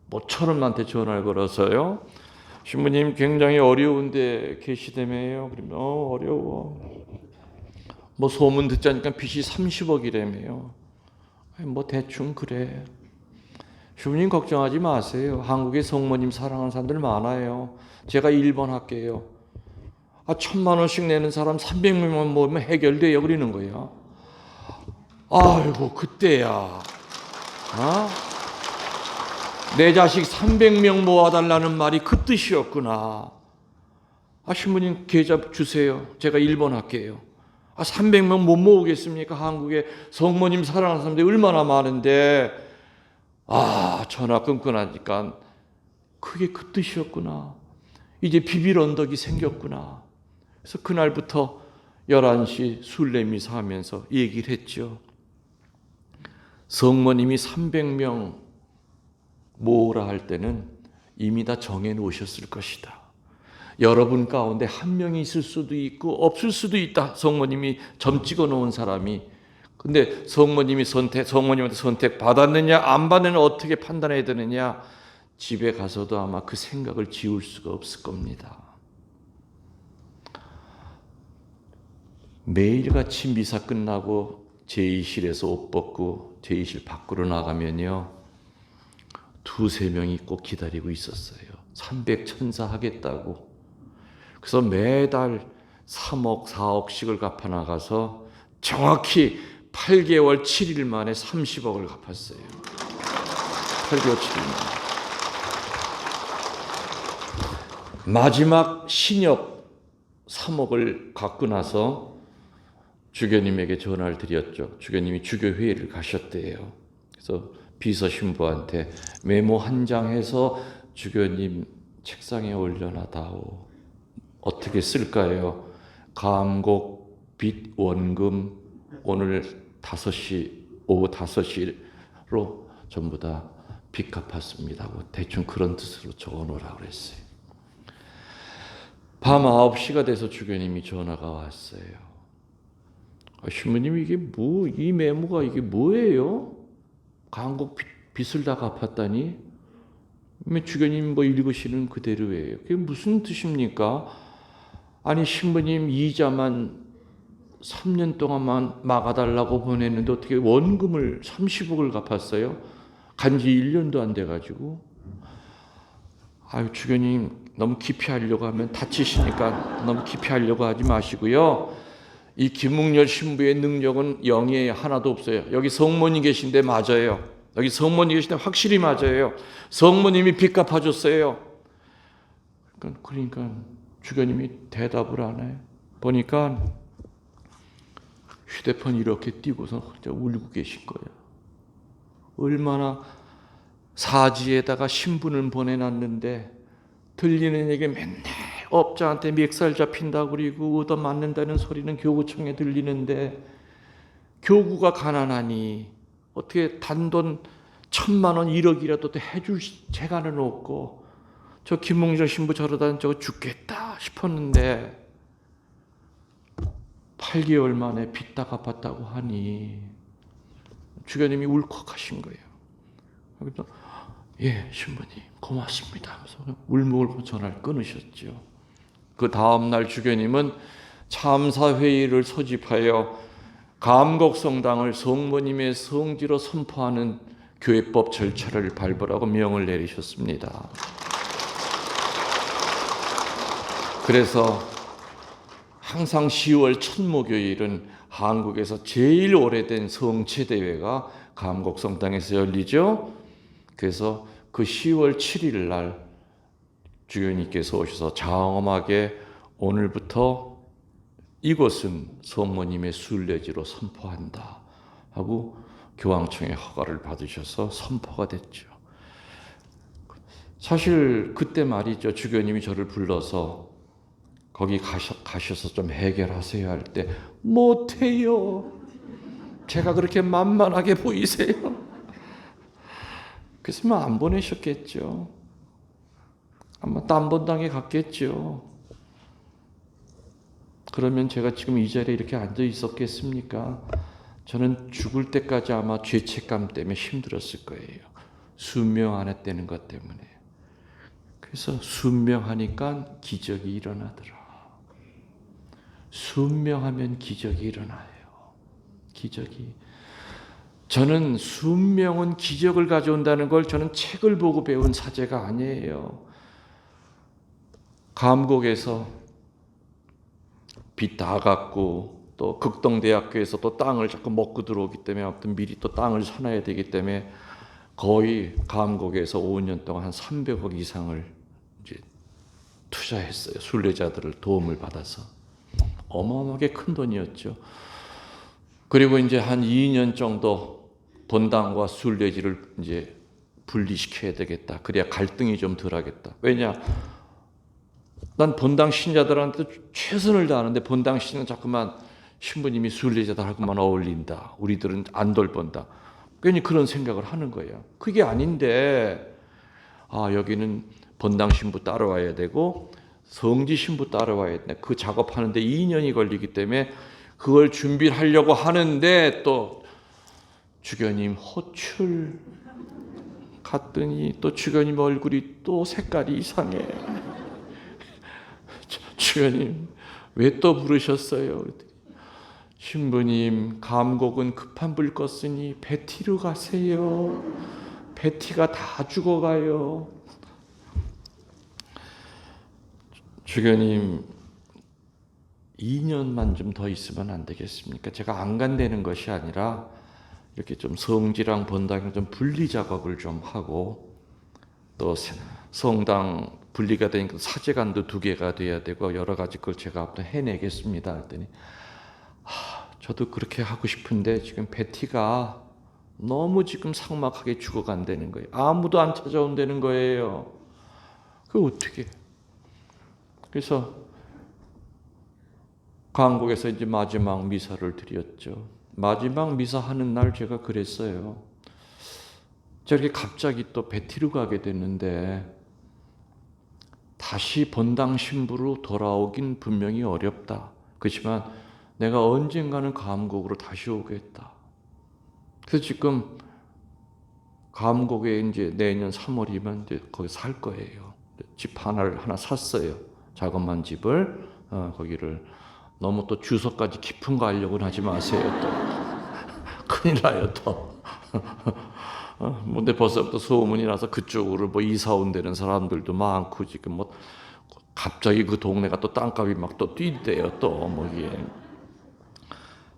모처럼한테 전화를 걸어서요. 신부님 굉장히 어려운데 계시다며요. 그러면 어려워. 뭐 소문 듣자니까 빚이 30억이라며요. 뭐 대충 그래. 신부님 걱정하지 마세요. 한국에 성모님 사랑하는 사람들 많아요. 제가 1번 할게요. 1,000만 원씩 내는 사람 300명만 모으면 해결돼요. 그러는 거예요. 아이고 그때야. 내 자식 300명 모아달라는 말이 그 뜻이었구나. 신부님 계좌 주세요. 제가 1번 할게요. 300명 못 모으겠습니까? 한국에 성모님 사랑하는 사람들이 얼마나 많은데. 전화 끊고 나니까 그게 그 뜻이었구나. 이제 비빌 언덕이 생겼구나. 그래서 그날부터 11시 술래미사 하면서 얘기를 했죠. 성모님이 300명 모으라 할 때는 이미 다 정해 놓으셨을 것이다. 여러분 가운데 한 명이 있을 수도 있고 없을 수도 있다. 성모님이 점 찍어 놓은 사람이. 근데 성모님한테 선택 받았느냐 안 받느냐 어떻게 판단해야 되느냐. 집에 가서도 아마 그 생각을 지울 수가 없을 겁니다. 매일같이 미사 끝나고 제의실에서 옷 벗고 제의실 밖으로 나가면요. 2-3명이 꼭 기다리고 있었어요. 300 천사 하겠다고. 그래서 매달 3억, 4억씩을 갚아 나가서 정확히 8개월 7일 만에 30억을 갚았어요. 8개월 7일 만에. 마지막 신협 3억을 갖고 나서 주교님에게 전화를 드렸죠. 주교님이 주교회의를 가셨대요. 그래서 비서 신부한테 메모 한 장 해서 주교님 책상에 올려놔다오. 어떻게 쓸까요? 감곡, 빚, 원금 오늘 5시, 오후 5시로 전부 다 빚 갚았습니다. 대충 그런 뜻으로 적어놓으라고 그랬어요. 밤 9시가 돼서 주교님이 전화가 왔어요. 신부님 이게 이 메모가 이게 뭐예요? 감곡 빚을 다 갚았다니? 주교님 읽으시는 그대로예요. 그게 무슨 뜻입니까? 아니 신부님 이자만 3년 동안만 막아달라고 보냈는데 어떻게 원금을 30억을 갚았어요? 간지 1년도 안 돼가지고. 주교님 너무 깊이 하려고 하면 다치시니까 너무 깊이 하려고 하지 마시고요. 이 김웅열 신부의 능력은 0이에요. 하나도 없어요. 여기 성모님 계신데 맞아요. 여기 성모님 계신데 확실히 맞아요. 성모님이 빚 갚아줬어요. 그러니까 주교님이 대답을 안 해요. 보니까 휴대폰 이렇게 띄고서 혼자 울고 계신 거예요. 얼마나 사지에다가 신분을 보내놨는데 들리는 얘기 맨날 업자한테 멱살 잡힌다고 그리고 얻어맞는다는 소리는 교구청에 들리는데 교구가 가난하니 어떻게 단돈 1,000만 원 1억이라도 해줄 재간은 없고 저 김웅정 신부 저러다 저거 죽겠다 싶었는데 8개월 만에 빚 다 갚았다고 하니 주교님이 울컥하신 거예요. 그래서 예 신부님 고맙습니다 하면서 울먹울고 전화를 끊으셨죠. 그 다음날 주교님은 참사회의를 소집하여 감곡성당을 성모님의 성지로 선포하는 교회법 절차를 발부하고 명을 내리셨습니다. 그래서 항상 10월 첫 목요일은 한국에서 제일 오래된 성체대회가 감곡성당에서 열리죠. 그래서 그 10월 7일 날 주교님께서 오셔서 장엄하게 오늘부터 이곳은 성모님의 순례지로 선포한다 하고 교황청의 허가를 받으셔서 선포가 됐죠. 사실 그때 말이죠. 주교님이 저를 불러서 거기 가셔서 좀 해결하세요 할 때 못해요. 제가 그렇게 만만하게 보이세요? 그래서 안 보내셨겠죠. 아마 딴 본당에 갔겠죠. 그러면 제가 지금 이 자리에 이렇게 앉아 있었겠습니까? 저는 죽을 때까지 아마 죄책감 때문에 힘들었을 거예요. 순명 안 했다는 것 때문에. 그래서 순명하니까 기적이 일어나더라. 순명하면 기적이 일어나요. 기적이. 저는 순명은 기적을 가져온다는 걸 저는 책을 보고 배운 사제가 아니에요. 감곡에서 빚 다 갚고 또 극동대학교에서 또 땅을 자꾸 먹고 들어오기 때문에 아무튼 미리 또 땅을 사놔야 되기 때문에 거의 감곡에서 5년 동안 한 300억 이상을 이제 투자했어요. 순례자들을 도움을 받아서. 어마어마하게 큰 돈이었죠. 그리고 이제 한 2년 정도 본당과 순례지를 이제 분리시켜야 되겠다. 그래야 갈등이 좀 덜하겠다. 왜냐? 난 본당 신자들한테 최선을 다하는데 본당 신은 자꾸만 신부님이 순례자들하고만 어울린다. 우리들은 안 돌본다. 괜히 그런 생각을 하는 거예요. 그게 아닌데 여기는 본당 신부 따라와야 되고 성지 신부 따라와야 돼. 그 작업하는데 2년이 걸리기 때문에 그걸 준비를 하려고 하는데 또 주교님 호출 갔더니 또 주교님 얼굴이 또 색깔이 이상해. 주교님 왜 또 부르셨어요? 신부님 감곡은 급한 불 껐으니 베티로 가세요. 베티가 다 죽어가요. 주교님 2년만 좀 더 있으면 안 되겠습니까? 제가 안 간다는 것이 아니라 이렇게 좀 성지랑 본당이랑 좀 분리 작업을 좀 하고 또 성당 분리가 되니까 사제관도 2개가 돼야 되고 여러 가지 걸 제가 앞으로 해내겠습니다. 했더니 저도 그렇게 하고 싶은데 지금 베티가 너무 지금 삭막하게 죽어간다는 거예요. 아무도 안 찾아온다는 거예요. 그거 어떻게? 그래서 감곡에서 이제 마지막 미사를 드렸죠. 마지막 미사 하는 날 제가 그랬어요. 저렇게 갑자기 또 베티로 가게 됐는데 다시 본당 신부로 돌아오긴 분명히 어렵다. 그렇지만 내가 언젠가는 감곡으로 다시 오겠다. 그래서 지금 감곡에 이제 내년 3월이면 이제 거기 살 거예요. 집 하나 샀어요. 자그마한 집을 거기를 너무 또 주소까지 깊은 거 하려고는 하지 마세요. 또 큰일 나요 또. 근데 벌써부터 소문이 나서 그쪽으로 뭐 이사 온다는 사람들도 많고 지금 뭐 갑자기 그 동네가 또 땅값이 막 또 뛴대요 또 뭐 이게.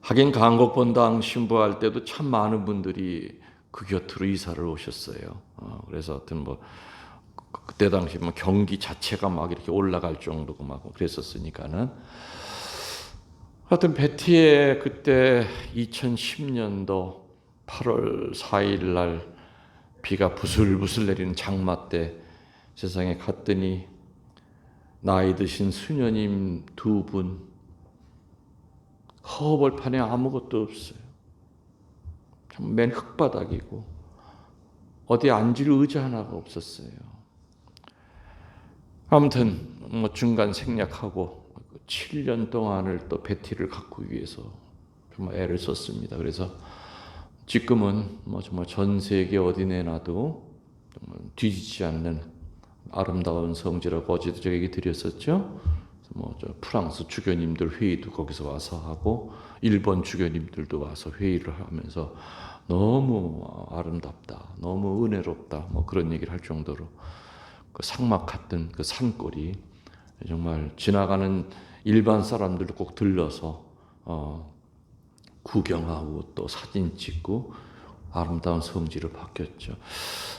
하긴 감곡 본당 신부할 때도 참 많은 분들이 그 곁으로 이사를 오셨어요. 그래서 하여튼 뭐 그때 당시 뭐 경기 자체가 막 이렇게 올라갈 정도고 막 그랬었으니까는. 하여튼 베티에 그때 2010년도 8월 4일 날 비가 부슬부슬 내리는 장마 때 세상에 갔더니 나이 드신 수녀님 2분, 허벌판에 아무것도 없어요. 맨 흙바닥이고 어디 앉을 의자 하나가 없었어요. 아무튼 뭐 중간 생략하고 7년 동안을 또 베티를 갖고 위해서 정말 애를 썼습니다. 그래서 지금은 뭐 정말 전 세계 어디 내놔도 정말 뒤지지 않는 아름다운 성지라고 어제도 제가 얘기 드렸었죠. 뭐 저 프랑스 주교님들 회의도 거기서 와서 하고 일본 주교님들도 와서 회의를 하면서 너무 아름답다, 너무 은혜롭다, 뭐 그런 얘기를 할 정도로 그 상막 같은 그 산골이 정말 지나가는 일반 사람들도 꼭 들러서 구경하고 또 사진 찍고 아름다운 성지로 바뀌었죠.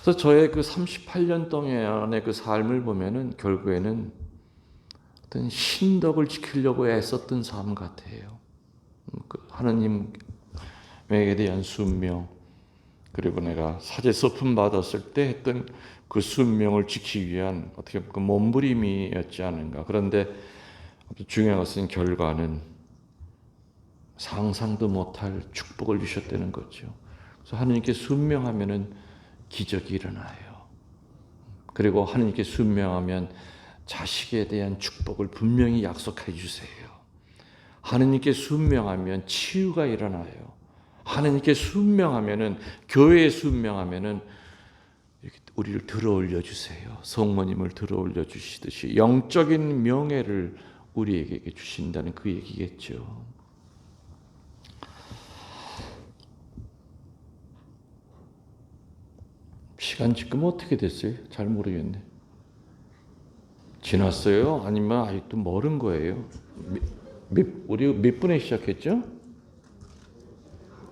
그래서 저의 그 38년 동안의 그 삶을 보면은 결국에는 어떤 신덕을 지키려고 애썼던 삶 같아요. 하느님에 대한 순명, 그리고 내가 사제 서품 받았을 때 했던 그 순명을 지키기 위한 어떻게 보면 그 몸부림이었지 않은가. 그런데 중요한 것은 결과는 상상도 못할 축복을 주셨다는 거죠. 그래서 하느님께 순명하면은 기적이 일어나요. 그리고 하느님께 순명하면 자식에 대한 축복을 분명히 약속해 주세요. 하느님께 순명하면 치유가 일어나요. 하느님께 순명하면은, 교회에 순명하면은 이렇게 우리를 들어올려 주세요. 성모님을 들어올려 주시듯이 영적인 명예를 우리에게 주신다는 그 얘기겠죠. 시간 지금 어떻게 됐어요? 잘 모르겠네. 지났어요? 아니면 아직도 멀은 거예요? 우리 몇 분에 시작했죠?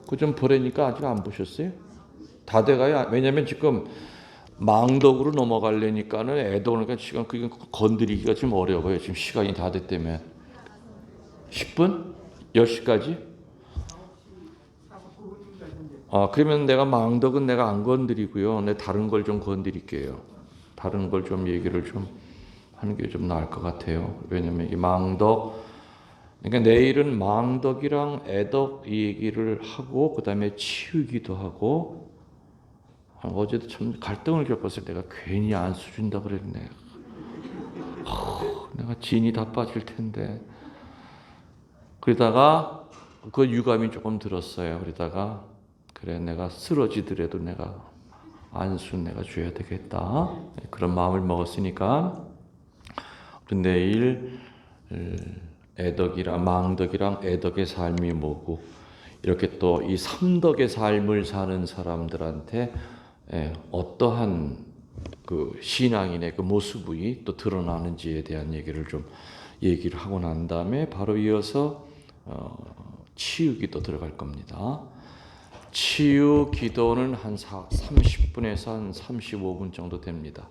그 좀 보라니까 아직 안 보셨어요? 다 돼가요. 왜냐면 지금 망덕으로 넘어가려니까는 애덕으니까 시간 그게 건드리기가 좀 어려워요. 지금 시간이 다 됐다면 10분? 10시까지? 그러면 내가 망덕은 내가 안 건드리고요. 내 다른 걸 좀 건드릴게요. 다른 걸 좀 얘기를 좀 하는 게 좀 나을 것 같아요. 왜냐면 이 망덕, 그러니까 내일은 망덕이랑 애덕 이 얘기를 하고 그 다음에 치우기도 하고. 어제도 참 갈등을 겪었을 때가 괜히 안수 준다 그랬네. 내가 진이 다 빠질 텐데. 그러다가 그 유감이 조금 들었어요. 그러다가 그래 내가 쓰러지더라도 내가 안수 내가 줘야 되겠다. 그런 마음을 먹었으니까 내일 애덕이랑 망덕이랑 애덕의 삶이 뭐고 이렇게 또 이 삼덕의 삶을 사는 사람들한테 어떠한 그 신앙인의 그 모습이 또 드러나는지에 대한 얘기를 하고 난 다음에 바로 이어서 치유기도 들어갈 겁니다. 치유 기도는 한 30분에서 한 35분 정도 됩니다.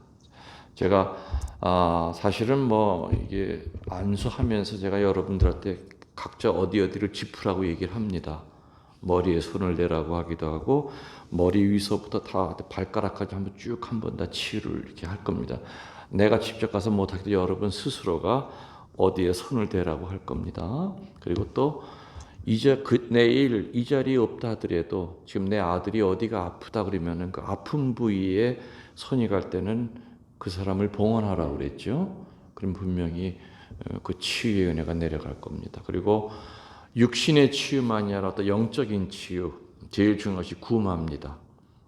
제가 사실은 뭐 이게 안수하면서 제가 여러분들한테 각자 어디를 짚으라고 얘기를 합니다. 머리에 손을 대라고 하기도 하고 머리 위서부터 다 발가락까지 한번 다 치유를 이렇게 할 겁니다. 내가 직접 가서 못하기도 여러분 스스로가 어디에 손을 대라고 할 겁니다. 그리고 또 이제 내일 이 자리에 없다 하더라도 지금 내 아들이 어디가 아프다 그러면은 그 아픈 부위에 손이 갈 때는 그 사람을 봉헌하라고 그랬죠. 그럼 분명히 그 치유의 은혜가 내려갈 겁니다. 그리고 육신의 치유만이 아니라 또 영적인 치유, 제일 중요한 것이 구마입니다.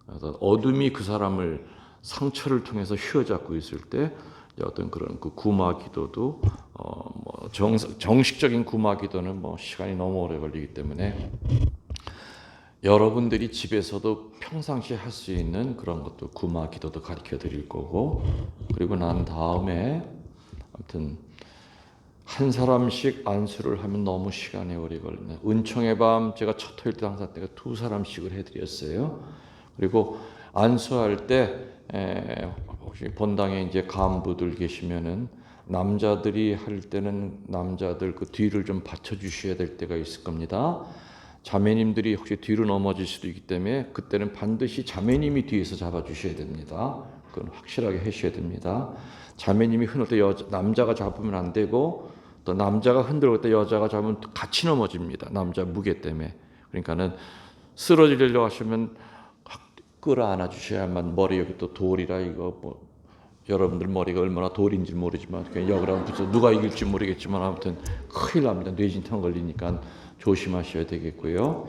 그래서 어둠이 그 사람을 상처를 통해서 휘어잡고 있을 때 어떤 그런 그 구마 기도도 뭐 정식적인 구마 기도는 뭐 시간이 너무 오래 걸리기 때문에 여러분들이 집에서도 평상시에 할 수 있는 그런 것도 구마 기도도 가르쳐 드릴 거고 그리고 난 다음에 아무튼 한 사람씩 안수를 하면 너무 시간이 오래 걸리네. 은총의 밤 제가 첫 토요일 때 항상 내가 2사람씩을 해드렸어요. 그리고 안수할 때 혹시 본당에 이제 간부들 계시면은 남자들이 할 때는 남자들 그 뒤를 좀 받쳐주셔야 될 때가 있을 겁니다. 자매님들이 혹시 뒤로 넘어질 수도 있기 때문에 그때는 반드시 자매님이 뒤에서 잡아주셔야 됩니다. 그건 확실하게 하셔야 됩니다. 자매님이 흔들 때 남자가 잡으면 안 되고 또 남자가 흔들고 때 여자가 잡으면 같이 넘어집니다. 남자 무게 때문에. 그러니까는 쓰러지려고 하시면 끌어안아 주셔야만 머리 여기 또 돌이라 이거 뭐 여러분들 머리가 얼마나 돌인지 모르지만 그냥 여기랑 붙여 누가 이길지 모르겠지만 아무튼 큰일 납니다. 뇌진탕 걸리니까 조심하셔야 되겠고요.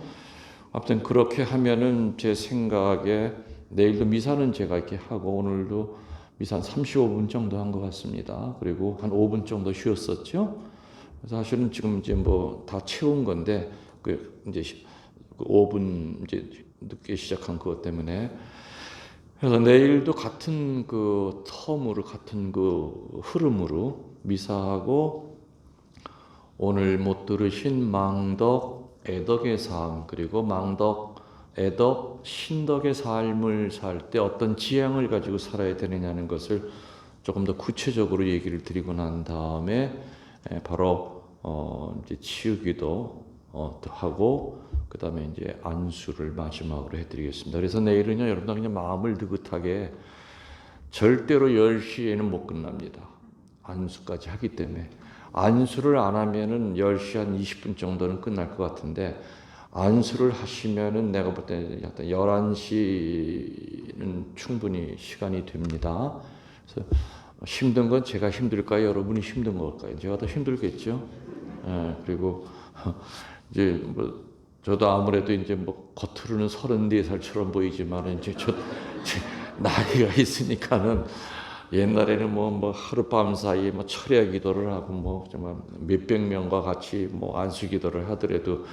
아무튼 그렇게 하면은 제 생각에 내일도 미사는 제가 이렇게 하고 오늘도 미사 한 35분 정도 한 것 같습니다. 그리고 한 5분 정도 쉬었었죠. 그래서 사실은 지금 이제 뭐 다 채운 건데 그 이제 5분 이제 늦게 시작한 그것 때문에 그래서 내일도 같은 그 텀으로 같은 그 흐름으로 미사하고 오늘 못 들으신 망덕, 애덕의 삶 그리고 망덕, 애덕, 신덕의 삶을 살 때 어떤 지향을 가지고 살아야 되느냐는 것을 조금 더 구체적으로 얘기를 드리고 난 다음에 바로 이제 치유기도 하고 그 다음에 이제 안수를 마지막으로 해드리겠습니다. 그래서 내일은요 여러분 그냥 마음을 느긋하게 절대로 10시에는 못 끝납니다. 안수까지 하기 때문에 안수를 안 하면은 10시 한 20분 정도는 끝날 것 같은데 안수를 하시면은 내가 볼 때 11시는 충분히 시간이 됩니다. 그래서 힘든 건 제가 힘들까요? 여러분이 힘든 걸까요? 제가 더 힘들겠죠. 그리고 이제 뭐 저도 아무래도 이제 뭐 겉으로는 34살처럼 보이지만 이제 제 나이가 있으니까는 옛날에는 뭐 하룻밤 사이에 뭐 철야 기도를 하고 뭐 정말 몇백 명과 같이 뭐 안수 기도를 하더라도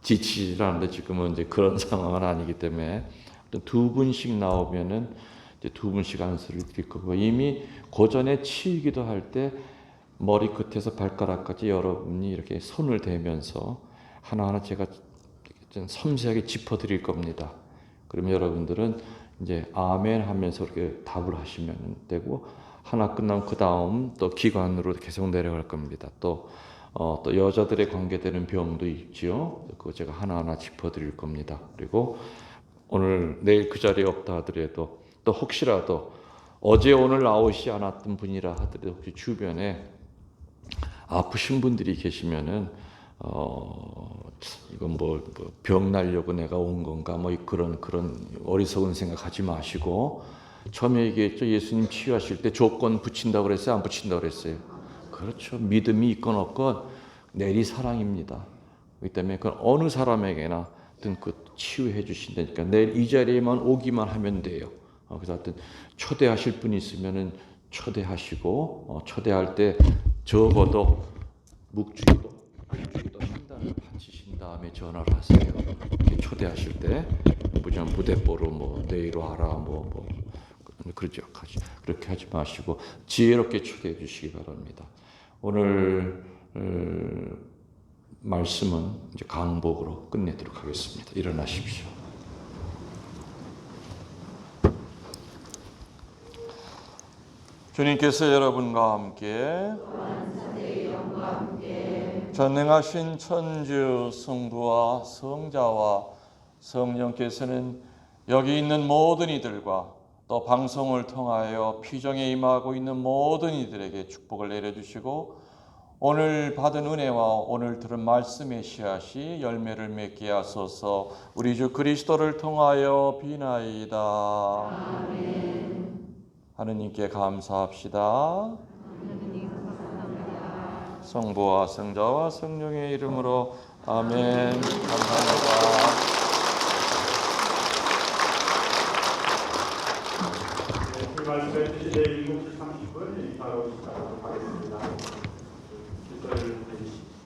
지치질 않는데 지금은 이제 그런 상황은 아니기 때문에 두 분씩 나오면은 이제 두 분씩 안수를 드릴 거고 이미 고전에 치유기도 할 때 머리 끝에서 발가락까지 여러분이 이렇게 손을 대면서 하나하나 제가 좀 섬세하게 짚어드릴 겁니다. 그러면 여러분들은 이제 아멘 하면서 이렇게 답을 하시면 되고 하나 끝나면 그 다음 또 기관으로 계속 내려갈 겁니다. 또 여자들의 관계되는 병도 있지요. 그거 제가 하나하나 짚어드릴 겁니다. 그리고 오늘 내일 그 자리에 없다 하더라도 또 혹시라도 어제 오늘 나오시 않았던 분이라 하더라도 혹시 주변에 아프신 분들이 계시면은 이건 뭐 병 날려고 내가 온 건가 뭐 그런 어리석은 생각하지 마시고 처음에 얘기했죠. 예수님 치유하실 때 조건 붙인다고 그랬어요? 안 붙인다고 그랬어요? 그렇죠. 믿음이 있건 없건 내리 사랑입니다. 그렇기 때문에 그 어느 사람에게나 그 치유해 주신다니까 내일 이 자리에만 오기만 하면 돼요. 그래서 하여튼 초대하실 분이 있으면은 초대하시고 초대할 때 적어도 묵주기도 한 단을 바치신 다음에 전화를 하세요. 초대하실 때 그냥 무대뽀로 뭐 내일 와라 그러죠. 그렇게 하지 마시고 지혜롭게 초대해 주시기 바랍니다. 오늘 말씀은 이제 강복으로 끝내도록 하겠습니다. 일어나십시오. 주님께서 여러분과 함께 전능하신 천주 성부와 성자와 성령께서는 여기 있는 모든 이들과 또 방송을 통하여 피정에 임하고 있는 모든 이들에게 축복을 내려주시고 오늘 받은 은혜와 오늘 들은 말씀의 씨앗이 열매를 맺게 하소서. 우리 주 그리스도를 통하여 비나이다. 아멘. 하느님께 감사합시다. 성부와 성자와 성령의 이름으로 아멘. 감사합니다. 그 말씀해 주신 내일 7시 30분 바로 시작하도록 하겠습니다. 기도를 드리시죠.